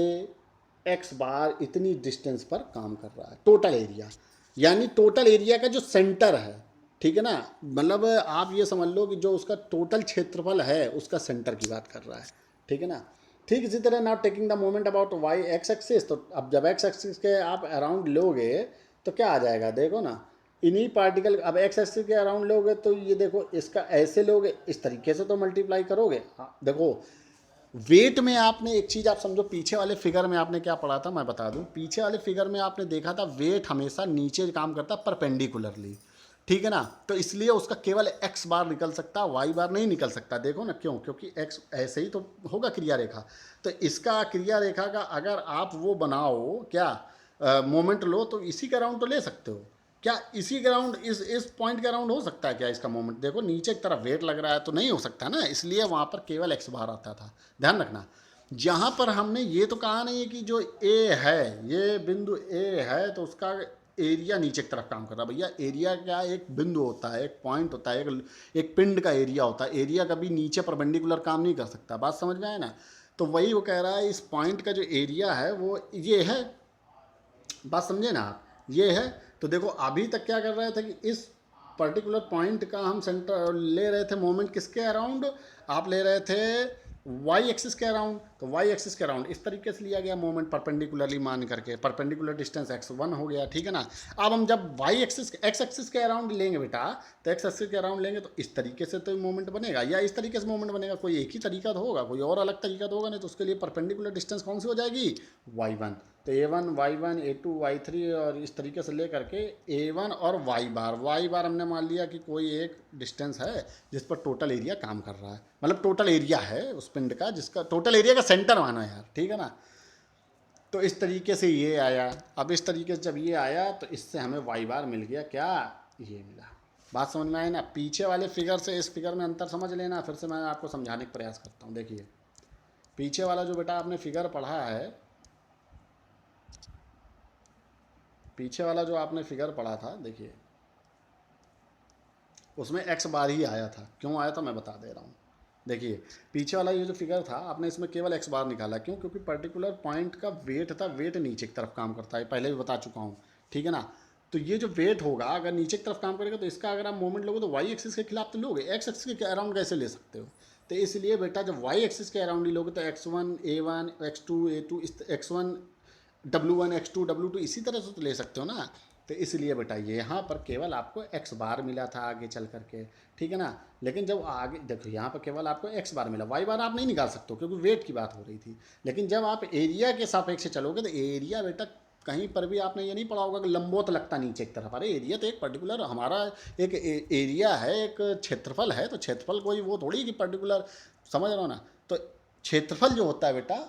एक्स बार इतनी डिस्टेंस पर काम कर रहा है, टोटल एरिया, यानी टोटल एरिया का जो सेंटर है, ठीक है ना, मतलब आप ये समझ लो कि जो उसका टोटल क्षेत्रफल है उसका सेंटर की बात कर रहा है, ठीक है ना। ठीक इसी तरह now taking the moment about Y X axis, तो अब जब एक्स एक्सिस के आप अराउंड लोगे तो क्या आ जाएगा देखो ना, इन्हीं पार्टिकल, अब एक्स एक्सिस के अराउंड लोगे तो ये देखो इसका ऐसे लोगे, इस तरीके से तो मल्टीप्लाई करोगे। हाँ देखो, वेट में आपने एक चीज़ आप समझो, पीछे वाले फिगर में आपने क्या पढ़ा था मैं बता दूं। पीछे वाले फिगर में आपने देखा था वेट हमेशा नीचे काम करता है परपेंडिकुलरली, ठीक है ना। तो इसलिए उसका केवल एक्स बार निकल सकता, वाई बार नहीं निकल सकता। देखो ना क्यों, क्योंकि एक्स ऐसे ही तो होगा क्रिया रेखा। तो इसका क्रिया रेखा का अगर आप वो बनाओ क्या, मोमेंट लो, तो इसी का राउंड तो ले सकते हो क्या, इसी के राउंड, इस पॉइंट के राउंड हो सकता है क्या इसका मोमेंट। देखो नीचे की तरफ वेट लग रहा है तो नहीं हो सकता ना, इसलिए वहाँ पर केवल एक्स बार आता था। ध्यान रखना, जहाँ पर हमने ये तो कहा नहीं है कि जो ए है, ये बिंदु ए है तो उसका एरिया नीचे की तरफ काम कर रहा है। भैया एरिया क्या, एक बिंदु होता है, एक पॉइंट होता है, एक पिंड का एरिया होता है। एरिया कभी नीचे परपेंडिकुलर काम नहीं कर सकता। बात समझ में आए ना। तो वही वो कह रहा है, इस पॉइंट का जो एरिया है वो ये है। बात समझे ना आप, ये है। तो देखो अभी तक क्या कर रहे थे कि इस पर्टिकुलर पॉइंट का हम सेंटर ले रहे थे मोमेंट किसके अराउंड, आप ले रहे थे वाई एक्सिस के अराउंड। तो वाई एक्सिस के अराउंड इस तरीके से लिया गया मोमेंट परपेंडिकुलरली मान करके, परपेंडिकुलर डिस्टेंस x1 हो गया, ठीक है ना। अब हम जब वाई एक्सिस एक्स एक्सिस के अराउंड लेंगे बेटा, तो एक्स एक्सिस के अराउंड लेंगे तो इस तरीके से तो मोमेंट बनेगा, या इस तरीके से मोमेंट बनेगा। कोई एक ही तरीका तो होगा, कोई और अलग तरीका तो होगा नहीं। तो उसके लिए परपेंडिकुलर डिस्टेंस कौन सी हो जाएगी, y1। तो a1 y1 a2 y3 और इस तरीके से ले करके a1 और y बार हमने मान लिया कि कोई एक डिस्टेंस है जिस पर टोटल एरिया काम कर रहा है, मतलब टोटल एरिया है उस पिंड का, जिसका टोटल एरिया का सेंटर मानो यार, ठीक है ना। तो इस तरीके से ये आया। अब इस तरीके से जब ये आया तो इससे हमें y बार मिल गया, क्या, ये मिला। बात समझ में आई ना। पीछे वाले फिगर से इस फिगर में अंतर समझ लेना, फिर से मैं आपको समझाने का प्रयास करता हूँ। देखिए पीछे वाला जो बेटा आपने फिगर पढ़ा है, पीछे वाला जो आपने फिगर पढ़ा था, देखिए उसमें एक्स बार ही आया था। क्यों आया था मैं बता दे रहा हूँ। देखिए पीछे वाला ये जो फिगर था आपने इसमें केवल एक्स बार निकाला। क्यों, क्योंकि पर्टिकुलर पॉइंट का वेट था, वेट नीचे की तरफ काम करता है, पहले भी बता चुका हूँ, ठीक है ना। तो ये जो वेट होगा अगर नीचे की तरफ काम करेगा तो इसका अगर आप मोमेंट लोगे तो वाई एक्सिस के खिलाफ तो लोगे, एक्स एक्सिस के अराउंड कैसे ले सकते हो। तो इसलिए बेटा जब वाई एक्सिस के अराउंड ही लोगे तो x1 a1 x2 a2 x1 W1 x2 W2 इसी तरह से तो ले सकते हो ना। तो इसलिए बेटा ये यहाँ पर केवल आपको x बार मिला था आगे चल करके, ठीक है ना। लेकिन जब आगे देखो यहाँ पर केवल आपको x बार मिला, y बार आप नहीं निकाल सकते हो क्योंकि वेट की बात हो रही थी। लेकिन जब आप एरिया के सापेक्ष चलोगे तो एरिया बेटा कहीं पर भी आपने ये नहीं पढ़ा होगा कि लंबवत लगता नीचे की तरफ। अरे एरिया तो एक पर्टिकुलर हमारा एक एरिया है, एक क्षेत्रफल है। तो क्षेत्रफल कोई वो थोड़ी कि पर्टिकुलर, समझ रहे हो ना। तो क्षेत्रफल जो होता है बेटा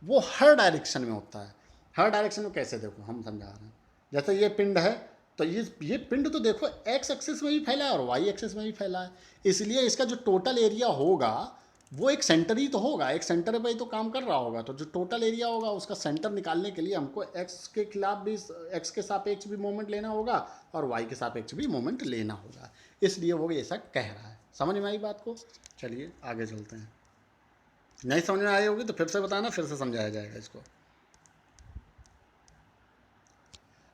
वो हर डायरेक्शन में होता है। हर डायरेक्शन में कैसे, देखो हम समझा रहे हैं। जैसे ये पिंड है तो ये पिंड तो देखो एक्स एक्सिस में भी फैला है और वाई एक्सिस में भी फैला है। इसलिए इसका जो टोटल एरिया होगा वो एक सेंटर ही तो होगा, एक सेंटर पे ही तो काम कर रहा होगा। तो जो टोटल एरिया होगा उसका सेंटर निकालने के लिए हमको एक्स के खिलाफ भी, एक्स के सापेक्ष भी मोमेंट लेना होगा और वाई के सापेक्ष भी मोमेंट लेना होगा। इसलिए वो ऐसा कह रहा है। समझ में आई बात को। चलिए आगे चलते हैं। नहीं समझ में आई होगी तो फिर से बताना, फिर से समझाया जाएगा इसको।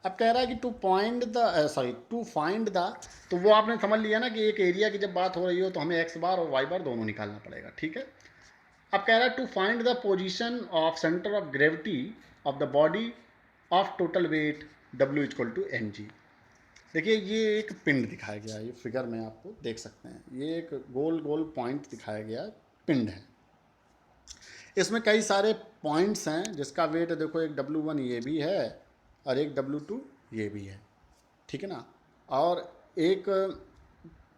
अब कह रहा है कि टू फाइंड द, तो वो आपने समझ लिया ना कि एक एरिया की जब बात हो रही हो तो हमें एक्स बार और वाई बार दोनों निकालना पड़ेगा, ठीक है। अब कह रहा है to find the position of centre of gravity of the body of total weight W equal to mg। देखिए ये एक पिंड दिखाया गया है, ये फिगर में आपको देख सकते हैं, ये एक गोल गोल पॉइंट दिखाया गया पिंड है। इसमें कई सारे पॉइंट्स हैं जिसका वेट देखो, एक W1 ये भी है और एक W2 ये भी है, ठीक है ना। और एक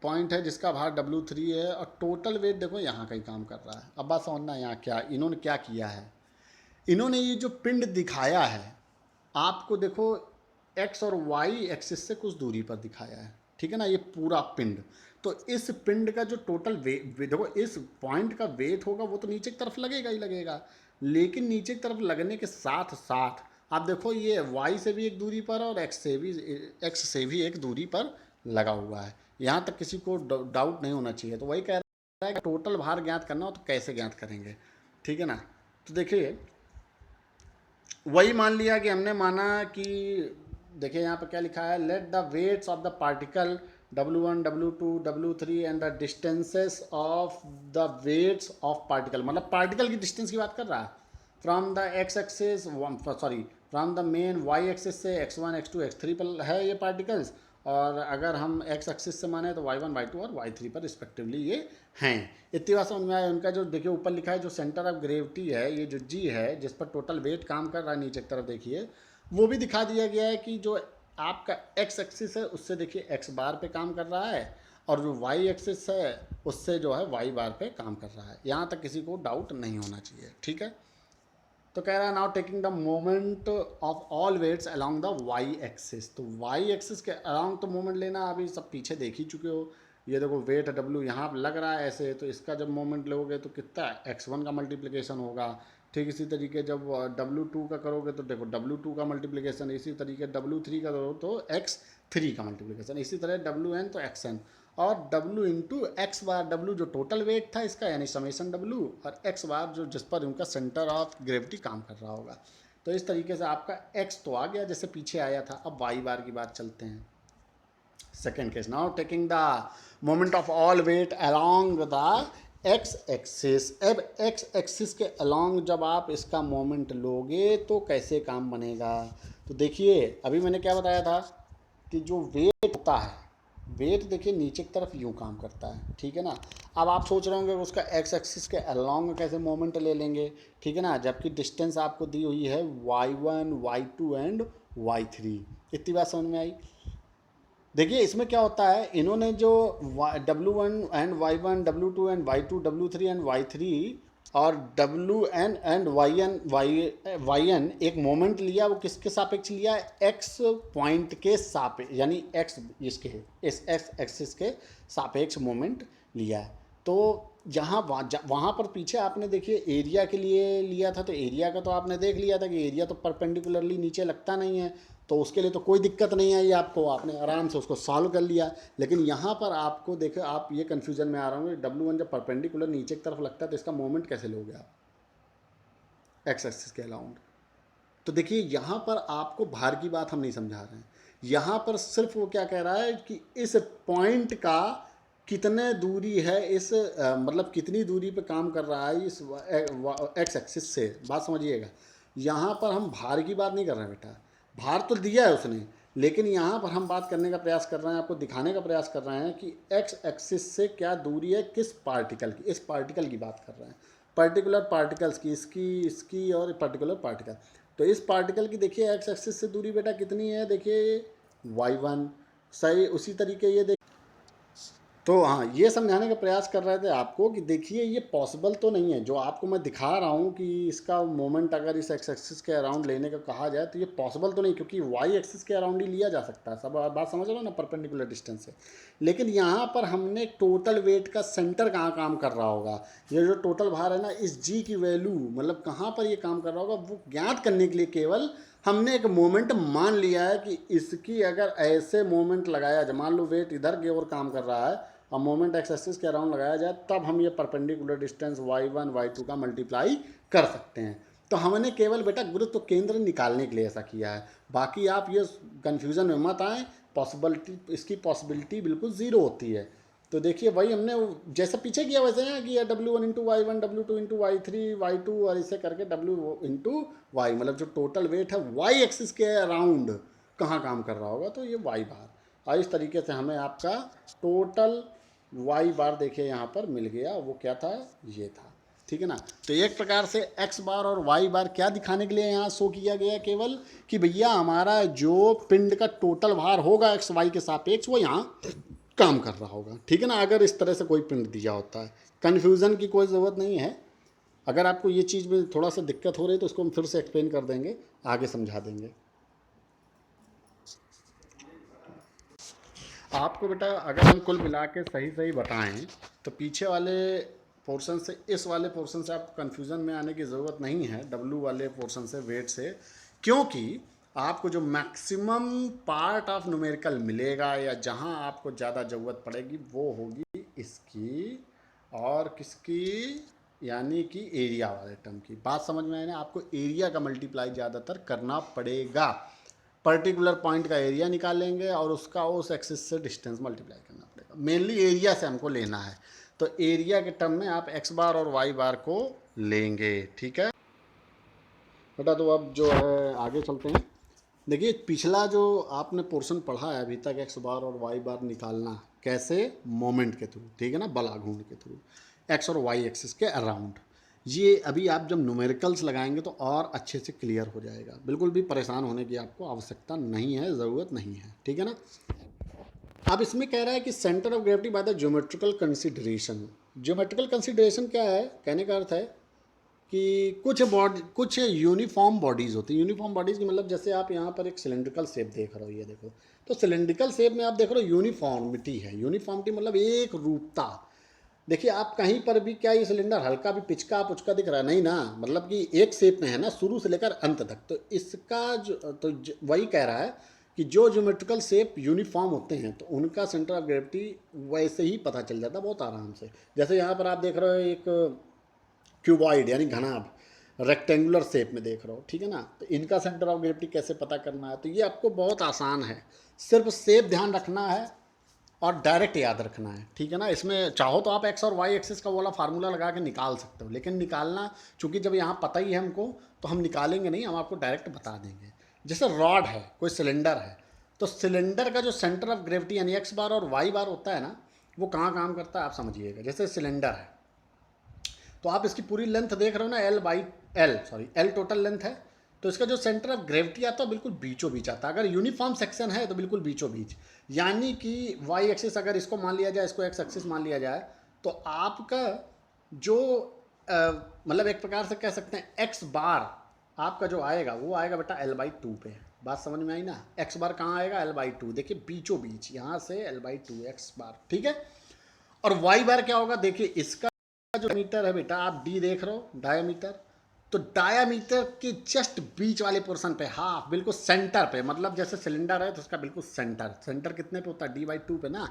पॉइंट है जिसका भार W3 है और टोटल वेट देखो यहाँ कहीं काम कर रहा है। अब बात समझना यहाँ क्या इन्होंने क्या किया है। इन्होंने ये जो पिंड दिखाया है आपको देखो एक्स और वाई एक्सिस से कुछ दूरी पर दिखाया है, ठीक है ना, ये पूरा पिंड। तो इस पिंड का जो टोटल वेट देखो, इस पॉइंट का वेट होगा वो तो नीचे की तरफ लगेगा ही लगेगा। लेकिन नीचे की तरफ लगने के साथ साथ आप देखो ये वाई से भी एक दूरी पर और एक्स से भी एक दूरी पर लगा हुआ है। यहाँ तक किसी को डाउट नहीं होना चाहिए। तो वही कह रहा है कि टोटल भार ज्ञात करना हो तो कैसे ज्ञात करेंगे, ठीक है ना। तो देखिए वही मान लिया कि हमने माना कि देखिए यहाँ पर क्या लिखा है, let the weights of the particle W1 W2 W3 and the distances of the weights of particle, मतलब पार्टिकल की डिस्टेंस की बात कर रहा है from the X axis, sorry from the main Y axis से x1 x2 x3 पर है ये पार्टिकल्स, और अगर हम एक्स एक्सिस से माने तो y1 y2 और y3 पर रिस्पेक्टिवली ये हैं। इतनी बात समझ में आया। उनका जो देखिए ऊपर लिखा है जो सेंटर ऑफ ग्रेविटी है, ये जो जी है जिस पर टोटल वेट काम कर रहा है नीचे की तरफ देखिए, वो भी दिखा दिया गया है कि जो आपका एक्स एक्सिस है उससे देखिए एक्स बार पे काम कर रहा है, और जो वाई एक्सिस है उससे जो है वाई बार पे काम कर रहा है। यहाँ तक किसी को डाउट नहीं होना चाहिए, ठीक है। तो कह रहा है now taking the moment of all weights along the Y axis. तो वाई एक्सिस के अलोंग तो मोमेंट लेना, अभी सब पीछे देख ही चुके हो। ये देखो वेट डब्ल्यू यहाँ लग रहा है ऐसे, तो इसका जब मोमेंट लोगे तो कितना x1 का मल्टीप्लिकेशन होगा। ठीक इसी तरीके जब W2 का करोगे तो देखो W2 का मल्टीप्लिकेशन, इसी तरीके W3 का करो तो x3 का मल्टीप्लिकेशन, इसी तरह WN तो XN, और W इंटू एक्स बार, W जो टोटल वेट था इसका यानी समेशन W, और x बार जो जिस पर उनका सेंटर ऑफ ग्रेविटी काम कर रहा होगा। तो इस तरीके से आपका x तो आ गया जैसे पीछे आया था। अब y बार की बात चलते हैं। Second case, now taking the moment of all weight along the X axis. अब एक्स एक्सिस के अलोंग जब आप इसका मोमेंट लोगे तो कैसे काम बनेगा। तो देखिए अभी मैंने क्या बताया था कि जो वेट होता है, वेट देखिए नीचे की तरफ यूँ काम करता है, ठीक है ना। अब आप सोच रहे होंगे उसका एक्स एक्सिस के अलोंग कैसे मोमेंट ले लेंगे, ठीक है ना, जबकि डिस्टेंस आपको दी हुई है y1 y2 एंड y3। इतनी बात समझ में आई। देखिए इसमें क्या होता है, इन्होंने जो W1 and Y1, W2 and Y2, W3 and Y3 और WN एंड YN एक मोमेंट लिया, वो किसके सापेक्ष लिया, एक्स पॉइंट के सापेक्ष, यानी एक्स इसके इस एक्स एक्सिस के सापेक्ष मोमेंट लिया है। तो जहाँ वहाँ पर पीछे आपने देखिए एरिया के लिए लिया था, तो एरिया का तो आपने देख लिया था कि एरिया तो परपेंडिकुलरली नीचे लगता नहीं है, तो उसके लिए तो कोई दिक्कत नहीं आई आपको, आपने आराम से उसको सॉल्व कर लिया। लेकिन यहाँ पर आपको देखो, आप ये कन्फ्यूजन में आ रहा हूँ, W1 जब परपेंडिकुलर नीचे की तरफ लगता है तो इसका मोमेंट कैसे लोगे आप एक्स एक्सिस के अलाउंड। तो देखिए यहाँ पर आपको भार की बात हम नहीं समझा रहे हैं, यहाँ पर सिर्फ वो क्या कह रहा है कि इस पॉइंट का कितने दूरी है, इस मतलब कितनी दूरी पे काम कर रहा है इस एक्स एक्सिस से। बात समझिएगा, यहाँ पर हम भार की बात नहीं कर रहे हैं बेटा, भार तो दिया है उसने, लेकिन यहाँ पर हम बात करने का प्रयास कर रहे हैं, आपको दिखाने का प्रयास कर रहे हैं कि एक्स एक्सिस से क्या दूरी है किस पार्टिकल की। इस पार्टिकल की बात कर रहे हैं, पर्टिकुलर पार्टिकल्स की, इसकी और पर्टिकुलर पार्टिकल। तो इस पार्टिकल की देखिए एक्स एक्सिस से दूरी बेटा कितनी है, देखिए y1। सही उसी तरीके ये तो हाँ, ये समझाने का प्रयास कर रहे थे आपको कि देखिए ये पॉसिबल तो नहीं है, जो आपको मैं दिखा रहा हूँ कि इसका मोमेंट अगर इस एक्स एक्सिस के अराउंड लेने का कहा जाए तो ये पॉसिबल तो नहीं, क्योंकि वाई एक्सिस के अराउंड ही लिया जा सकता है। सब बात समझ रहे हो ना, परपेंडिकुलर डिस्टेंस से। लेकिन यहाँ पर हमने टोटल वेट का सेंटर कहाँ काम कर रहा होगा, ये जो टोटल भार है ना, इस जी की वैल्यू मतलब कहाँ पर ये काम कर रहा होगा, वो ज्ञात करने के लिए केवल हमने एक मोमेंट मान लिया है कि इसकी अगर ऐसे मोमेंट लगाया जाए, मान लो वेट इधर की ओर काम कर रहा है और मोमेंट एक्स एक्सिस के अराउंड लगाया जाए, तब हम ये परपेंडिकुलर डिस्टेंस y1 y2 का मल्टीप्लाई कर सकते हैं। तो हमने केवल बेटा गुरुत्व केंद्र निकालने के लिए ऐसा किया है, बाकी आप ये कन्फ्यूज़न में मत आए। पॉसिबिलिटी, इसकी पॉसिबिलिटी बिल्कुल ज़ीरो होती है। तो देखिए वही हमने जैसा पीछे किया वैसे है कि W1 into Y1, W2 into Y3, Y2 और इसे करके W इंटू Y, मतलब जो टोटल वेट है Y एक्सिस के अराउंड कहाँ काम कर रहा होगा, तो ये Y बार। और इस तरीके से हमें आपका टोटल वाई बार देखिए यहाँ पर मिल गया, वो क्या था, ये था, ठीक है ना। तो एक प्रकार से एक्स बार और वाई बार क्या दिखाने के लिए यहाँ शो किया गया, केवल कि भैया हमारा जो पिंड का टोटल भार होगा एक्स वाई के सापेक्ष वो यहाँ काम कर रहा होगा, ठीक है ना। अगर इस तरह से कोई पिंड दिया होता है, कन्फ्यूज़न की कोई ज़रूरत नहीं है। अगर आपको ये चीज़ में थोड़ा सा दिक्कत हो रही है तो उसको हम फिर से एक्सप्लेन कर देंगे, आगे समझा देंगे आपको बेटा। अगर हम कुल मिला के सही सही बताएं तो पीछे वाले पोर्शन से इस वाले पोर्शन से आपको कन्फ्यूज़न में आने की ज़रूरत नहीं है, W वाले पोर्शन से, वेट से, क्योंकि आपको जो मैक्सिमम पार्ट ऑफ न्यूमेरिकल मिलेगा या जहां आपको ज़्यादा ज़रूरत पड़ेगी वो होगी इसकी और किसकी, यानी कि एरिया वाले टर्म की। बात समझ में आए ना, आपको एरिया का मल्टीप्लाई ज़्यादातर करना पड़ेगा। पर्टिकुलर पॉइंट का एरिया निकालेंगे और उसका उस एक्सिस से डिस्टेंस मल्टीप्लाई करना पड़ेगा। मेनली एरिया से हमको लेना है, तो एरिया के टर्म में आप एक्स बार और वाई बार को लेंगे, ठीक है बेटा। तो अब जो है आगे चलते हैं। देखिए पिछला जो आपने पोर्शन पढ़ा है अभी तक, एक्स बार और वाई बार निकालना कैसे, मोमेंट के थ्रू, ठीक है ना, बल आघूर्ण के थ्रू, एक्स और वाई एक्सिस के अराउंड, ये अभी आप जब न्यूमेरिकल्स लगाएंगे तो और अच्छे से क्लियर हो जाएगा। बिल्कुल भी परेशान होने की आपको आवश्यकता नहीं है, ज़रूरत नहीं है, ठीक है ना। अब इसमें कह रहा है कि centre of gravity by the geometrical consideration. Geometrical consideration क्या है, कहने का अर्थ है कि कुछ यूनिफॉर्म बॉडीज़ होती हैं। यूनिफॉर्म बॉडीज़ की मतलब जैसे आप यहाँ पर एक सिलेंड्रिकल शेप देख रहे हो, ये देखो, तो सिलेंड्रिकल शेप में आप देख रहे हो यूनिफॉर्मिटी है। यूनिफॉर्मिटी मतलब एक रूपता। देखिए आप कहीं पर भी क्या ये सिलेंडर हल्का भी पिचका पुचका दिख रहा है, नहीं ना, मतलब कि एक शेप में है ना शुरू से लेकर अंत तक। तो इसका वही कह रहा है कि जो ज्योमेट्रिकल शेप यूनिफॉर्म होते हैं तो उनका सेंटर ऑफ ग्रेविटी वैसे ही पता चल जाता है बहुत आराम से। जैसे यहाँ पर आप देख रहे हो एक क्यूबॉइड यानी घनाभ, रेक्टेंगुलर शेप में देख रहे हो, ठीक है ना, तो इनका सेंटर ऑफ ग्रेविटी कैसे पता करना है, तो ये आपको बहुत आसान है। सिर्फ शेप ध्यान रखना है और डायरेक्ट याद रखना है, ठीक है ना। इसमें चाहो तो आप एक्स और वाई एक्सिस का वाला फार्मूला लगा के निकाल सकते हो, लेकिन निकालना चूंकि जब यहाँ पता ही है हमको तो हम निकालेंगे नहीं, हम आपको डायरेक्ट बता देंगे। जैसे रॉड है, कोई सिलेंडर है, तो सिलेंडर का जो सेंटर ऑफ ग्रेविटी यानी एक्स बार और वाई बार होता है ना, वो कहाँ काम करता है आप समझिएगा। जैसे सिलेंडर है तो आप इसकी पूरी लेंथ देख रहे हो ना, एल टोटल लेंथ है, तो इसका जो सेंटर ऑफ ग्रेविटी आता है बिल्कुल बीचों बीच आता है। अगर यूनिफॉर्म सेक्शन है तो बिल्कुल बीचों बीच, यानी कि वाई एक्सिस अगर इसको मान लिया जाए, इसको एक्स एक्सिस मान लिया जाए, तो आपका जो मतलब एक प्रकार से कह सकते हैं एक्स बार आपका जो आएगा वो आएगा बेटा L/2 पे। बात समझ में आई ना, एक्स बार कहाँ आएगा, L/2, देखिए बीचों बीच यहाँ से L/2 एक्स बार, ठीक है। और वाई बार क्या होगा, देखिए इसका जो मीटर है बेटा, आप डी देख रहे हो डायामीटर, तो डायामीटर के जस्ट बीच वाले पोर्शन पे, हाफ बिल्कुल सेंटर पे, मतलब जैसे सिलेंडर है तो उसका बिल्कुल सेंटर, सेंटर कितने पे होता है, D/2 पे ना,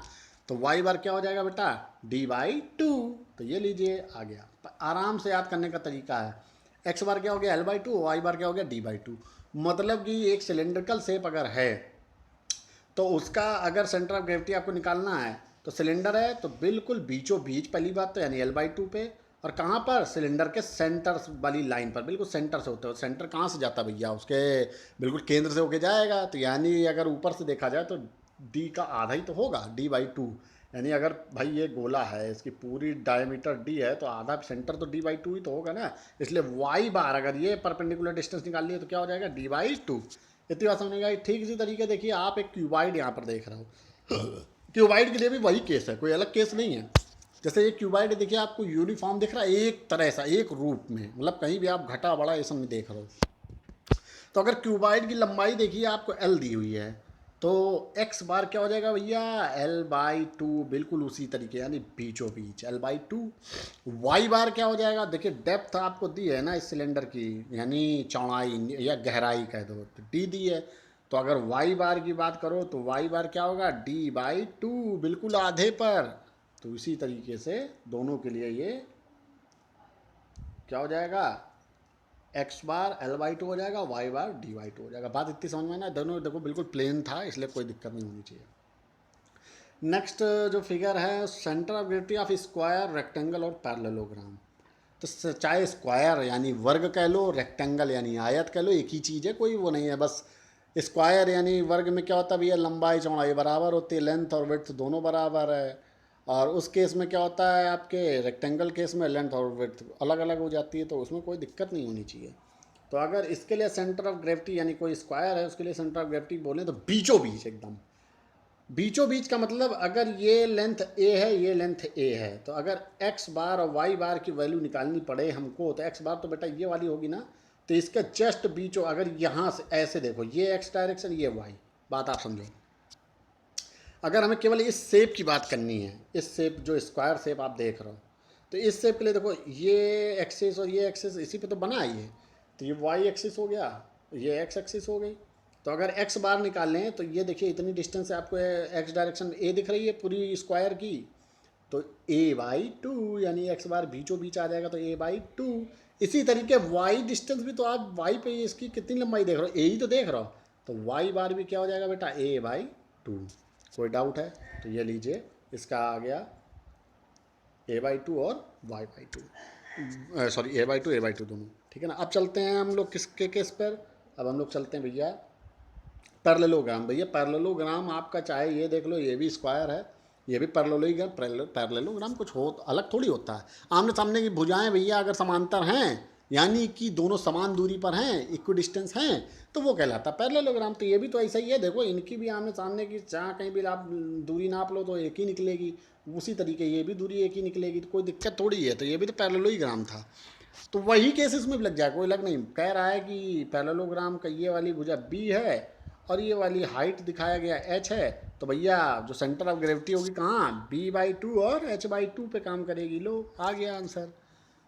तो वाई बार क्या हो जाएगा बेटा, D/2। तो ये लीजिए आ गया, आराम से याद करने का तरीका है। एक्स बार क्या हो गया L/2, वाई बार क्या हो गया D/2। मतलब कि एक सिलेंड्रिकल शेप अगर है तो उसका अगर सेंटर ऑफ ग्रेविटी आपको निकालना है तो सिलेंडर है तो बिल्कुल बीचों बीच पहली बात तो, यानी L/2 पे, और कहाँ पर, सिलेंडर के सेंटर वाली लाइन पर, बिल्कुल सेंटर से होते हो। सेंटर कहाँ से जाता है भैया, उसके बिल्कुल केंद्र से होके जाएगा, तो यानी अगर ऊपर से देखा जाए तो डी का आधा ही तो होगा, D/2। यानी अगर भाई ये गोला है, इसकी पूरी डायमीटर डी है, तो आधा सेंटर तो D/2 ही तो होगा ना। इसलिए वाई बार अगर ये परपेंडिकुलर डिस्टेंस निकाल लिए तो क्या हो जाएगा, D/2। इतनी बात समझ गई। ठीक इसी तरीके देखिए आप एक क्यूबाइड यहाँ पर देख रहे हो, क्यूबाइड के लिए भी वही केस है, कोई अलग केस नहीं है। जैसे ये क्यूबाइड देखिए आपको यूनिफॉर्म दिख रहा है एक तरह सा, एक रूप में, मतलब कहीं भी आप घटा बड़ा ये सब में देख रहे हो। तो अगर क्यूबाइड की लंबाई देखिए आपको एल दी हुई है, तो एक्स बार क्या हो जाएगा भैया, L/2, बिल्कुल उसी तरीके, यानी बीचों बीच L/2। वाई बार क्या हो जाएगा, देखिए डेप्थ आपको दी है ना इस सिलेंडर की, यानी चौड़ाई या गहराई कह दो, तो डी दी है। तो अगर वाई बार की बात करो तो वाई बार क्या होगा, D/2, बिल्कुल आधे पर। तो इसी तरीके से दोनों के लिए ये क्या हो जाएगा, एक्स बार L/2 हो जाएगा, वाई बार D/2 हो जाएगा। बात इतनी समझ में ना, दोनों देखो बिल्कुल प्लेन था, इसलिए कोई दिक्कत नहीं होनी चाहिए। नेक्स्ट जो फिगर है, centre of gravity of square, rectangle और पैरेललोग्राम। तो चाहे स्क्वायर यानी वर्ग कह लो, रेक्टेंगल यानी आयत कह लो, एक ही चीज़ है, कोई वो नहीं है। बस स्क्वायर यानी वर्ग में क्या होता है भैया, लंबाई चौड़ाई बराबर होती है, लेंथ और विड्थ दोनों बराबर है। और उस केस में क्या होता है, आपके रेक्टेंगल केस में लेंथ और विड्थ अलग अलग हो जाती है, तो उसमें कोई दिक्कत नहीं होनी चाहिए। तो अगर इसके लिए सेंटर ऑफ ग्रेविटी यानी कोई स्क्वायर है उसके लिए सेंटर ऑफ ग्रेविटी बोलें तो बीचों बीच एकदम, बीचों बीच का मतलब अगर ये लेंथ ए है, ये लेंथ ए है, तो अगर एक्स बार और वाई बार की वैल्यू निकालनी पड़े हमको, तो एक्स बार तो बेटा ये वाली होगी ना, तो इसका जस्ट बीचों, अगर यहाँ से ऐसे देखो, ये एक्स डायरेक्शन, ये वाई, बात आप समझो। अगर हमें केवल इस शेप की बात करनी है, इस शेप जो स्क्वायर शेप आप देख रहे हो, तो इस शेप के लिए देखो ये एक्सिस और ये एक्सिस इसी पे तो बना है ये, तो ये वाई एक्सिस हो गया, ये एक्स एक्सिस हो गई। तो अगर एक्स बार निकाल लें तो ये देखिए इतनी डिस्टेंस से आपको एक्स डायरेक्शन ए दिख रही है पूरी स्क्वायर की, तो A/2 यानी एक्स बार बीचों बीच आ जाएगा, तो A/2। इसी तरीके वाई डिस्टेंस भी तो आप वाई पे इसकी कितनी लंबाई देख रहे हो, ए ही तो देख रहे हो, तो वाई बार भी क्या हो जाएगा बेटा, A/2। कोई डाउट है तो ये लीजिए, इसका आ गया A/2 और Y/2, सॉरी A/2 A/2 दोनों, ठीक है ना। अब चलते हैं हम लोग किसके केस पर, अब हम लोग चलते हैं भैया पैरेललोग्राम भैया, पैरेललोग्राम आपका चाहे ये देख लो, ये भी स्क्वायर है, ये भी पैरेललोग्राम। पैरेललोग्राम कुछ हो अलग थोड़ी होता है। आमने सामने की भुजाएं भैया अगर समांतर हैं, यानी कि दोनों समान दूरी पर हैं, इक्वी डिस्टेंस हैं, तो वो कहलाता है पैरेललोग्राम। तो ये भी तो ऐसा ही है, देखो इनकी भी आमने सामने की जहाँ कहीं भी आप दूरी नाप लो तो एक ही निकलेगी, उसी तरीके ये भी दूरी एक ही निकलेगी, तो कोई दिक्कत थोड़ी है। तो ये भी तो पैरेललोग्राम था। तो वही केस इसमें भी लग जाए, कोई लग नहीं। कह रहा है कि पैरेललोग्राम का ये वाली भुजा बी है और ये वाली हाइट दिखाया गया एच है, तो भैया जो सेंटर ऑफ ग्रेविटी होगी कहाँ, b/2 और h/2 पे काम करेगी। लो आ गया आंसर।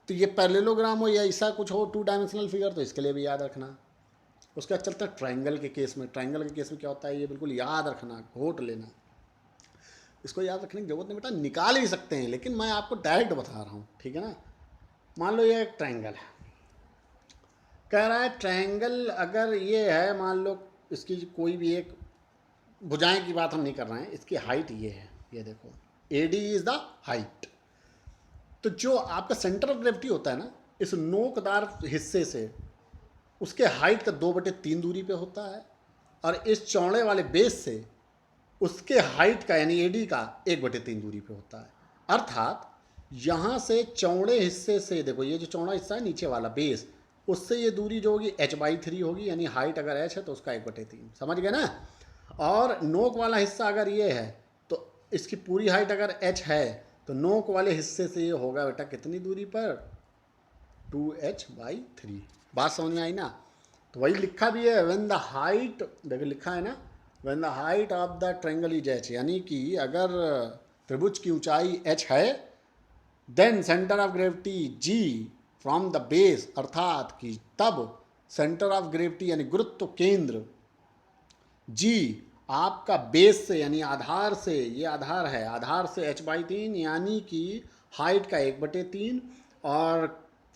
तो ये पैरेललोग्राम हो या ऐसा कुछ हो 2 डायमेंशनल फिगर, तो इसके लिए भी याद रखना। उसके बाद चलता है ट्रायंगल के केस में। ट्रायंगल के केस में क्या होता है, ये बिल्कुल याद रखना, घोट लेना। इसको याद रखने की जरूरत नहीं बेटा, निकाल भी सकते हैं, लेकिन मैं आपको डायरेक्ट बता रहा हूँ, ठीक है ना। मान लो ये एक ट्रायंगल है, कह रहा है ट्रायंगल अगर ये है, मान लो इसकी कोई भी एक भुजाएं की बात हम नहीं कर रहे हैं, इसकी हाइट ये है, ये देखो AD इज द हाइट। तो जो आपका सेंटर ऑफ ग्रेविटी होता है ना, इस नोकदार हिस्से से उसके हाइट का 2/3 दूरी पे होता है, और इस चौड़े वाले बेस से उसके हाइट का यानी AD का 1/3 दूरी पे होता है। अर्थात यहाँ से चौड़े हिस्से से देखो, ये जो चौड़ा हिस्सा है नीचे वाला बेस, उससे ये दूरी जो होगी h/3 होगी, यानी हाइट अगर h है तो उसका 1/3, समझ गए ना। और नोक वाला हिस्सा अगर ये है तो इसकी पूरी हाइट अगर h है तो नोक वाले हिस्से से ये होगा बेटा कितनी दूरी पर, 2h/3। बात समझ में आई ना। तो वही लिखा भी है, व्हेन द हाइट, देखो लिखा है ना, when the height of the triangle is h, यानी कि अगर त्रिभुज की ऊंचाई h है, then centre of gravity G from the base, अर्थात कि तब सेंटर ऑफ ग्रेविटी यानी गुरुत्व केंद्र G आपका बेस से यानी आधार से, ये आधार है, आधार से h/3 यानी कि हाइट का 1/3, और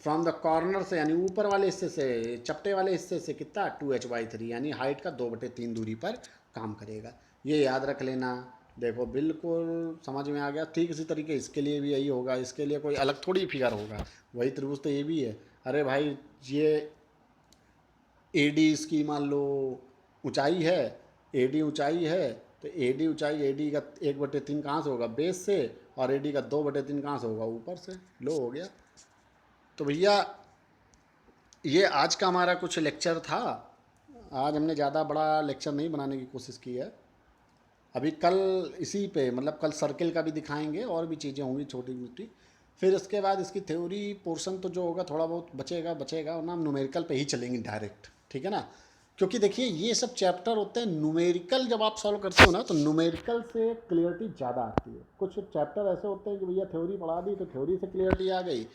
फ्रॉम द कॉर्नर से यानी ऊपर वाले हिस्से से, चपटे वाले हिस्से से कितना, 2h/3 यानी हाइट का 2/3 दूरी पर काम करेगा। ये याद रख लेना। देखो बिल्कुल समझ में आ गया। ठीक इसी तरीके इसके लिए भी यही होगा, इसके लिए कोई अलग थोड़ी फिगर होगा, वही त्रिभुज तो ये भी है। अरे भाई ये AD इसकी मान लो ऊंचाई है, AD ऊंचाई है, तो AD ऊंचाई, AD का 1/3 कहाँ से होगा, बेस से, और AD का 2/3 कहाँ से होगा, ऊपर से। लो हो गया। तो भैया ये आज का हमारा कुछ लेक्चर था। आज हमने ज़्यादा बड़ा लेक्चर नहीं बनाने की कोशिश की है। अभी कल इसी पे, मतलब कल सर्किल का भी दिखाएंगे, और भी चीज़ें होंगी छोटी मोटी। फिर उसके बाद इसकी थ्योरी पोर्शन तो जो होगा थोड़ा बहुत बचेगा बचेगा, और ना हम न्यूमेरिकल पे ही चलेंगे डायरेक्ट, ठीक है ना। क्योंकि देखिए ये सब चैप्टर होते हैं न्यूमेरिकल, जब आप सॉल्व करते हो ना तो न्यूमेरिकल से क्लियरिटी ज़्यादा आती है। कुछ चैप्टर ऐसे होते हैं कि भैया थ्योरी पढ़ा दी तो थ्योरी से क्लियरिटी आ गई,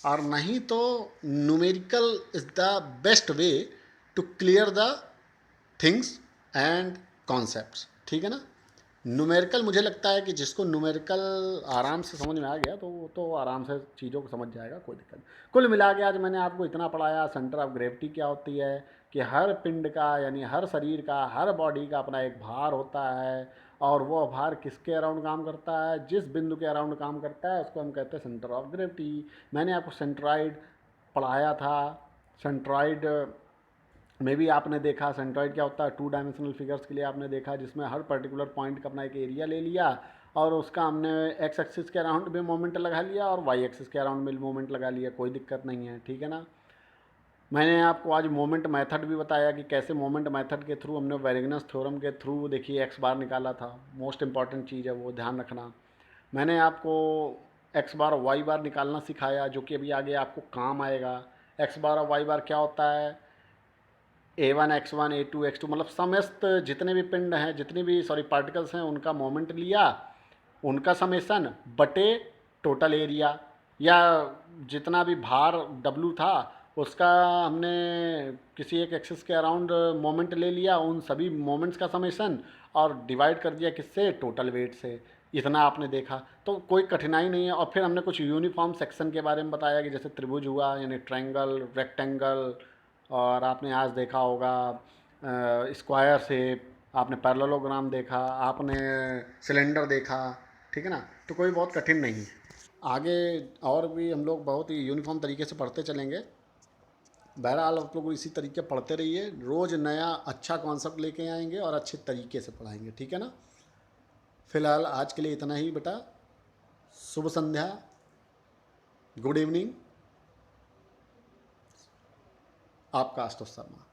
और नहीं तो numerical is the best way to clear the things and concepts, ठीक है ना। न्यूमेरिकल मुझे लगता है कि जिसको न्यूमेरिकल आराम से समझ में आ गया तो वो तो आराम से चीज़ों को समझ जाएगा, कोई दिक्कत नहीं। कुल मिला के आज मैंने आपको इतना पढ़ाया, सेंटर ऑफ ग्रेविटी क्या होती है, कि हर पिंड का यानी हर शरीर का, हर बॉडी का अपना एक भार होता है, और वो भार किसके अराउंड काम करता है, जिस बिंदु के अराउंड काम करता है उसको हम कहते हैं सेंटर ऑफ ग्रेविटी। मैंने आपको सेंट्रॉइड पढ़ाया था। सेंट्रॉइड में भी आपने देखा सेंट्रॉइड क्या होता है, 2 डायमेंशनल फिगर्स के लिए आपने देखा, जिसमें हर पर्टिकुलर पॉइंट का अपना एक एरिया ले लिया, और उसका हमने एक्स एक्सिस के अराउंड में मोमेंट लगा लिया और वाई एक्सिस के अराउंड में मोमेंट लगा लिया, कोई दिक्कत नहीं है, ठीक है ना। मैंने आपको आज मोमेंट मेथड भी बताया कि कैसे मोमेंट मेथड के थ्रू हमने वेरिगनस थ्योरम के थ्रू देखिए एक्स बार निकाला था। मोस्ट इंपॉर्टेंट चीज़ है वो, ध्यान रखना। मैंने आपको एक्स बार और वाई बार निकालना सिखाया, जो कि अभी आगे आपको काम आएगा। एक्स बार और वाई बार क्या होता है, A1 x1 A2 x2, मतलब समस्त जितने भी पिंड हैं, जितनी भी पार्टिकल्स हैं, उनका मोमेंट लिया, उनका समेसन बटे टोटल एरिया, या जितना भी भार W था उसका हमने किसी एक एक्सिस के अराउंड मोमेंट ले लिया, उन सभी मोमेंट्स का समेसन, और डिवाइड कर दिया किससे, टोटल वेट से। इतना आपने देखा तो कोई कठिनाई नहीं है। और फिर हमने कुछ यूनिफॉर्म सेक्शन के बारे में बताया कि जैसे त्रिभुज हुआ यानी ट्रायंगल, रेक्टेंगल, और आपने आज देखा होगा स्क्वायर शेप, आपने पैरेललोग्राम देखा, आपने सिलेंडर देखा, ठीक है ना। तो कोई बहुत कठिन नहीं है। आगे और भी हम लोग बहुत ही यूनिफॉर्म तरीके से पढ़ते चलेंगे। बहरहाल आप लोग इसी तरीके पढ़ते रहिए, रोज़ नया अच्छा कॉन्सेप्ट लेके आएंगे और अच्छे तरीके से पढ़ाएंगे, ठीक है ना। फिलहाल आज के लिए इतना ही बेटा। शुभ संध्या, गुड इवनिंग, आपका आशुतोष शर्मा।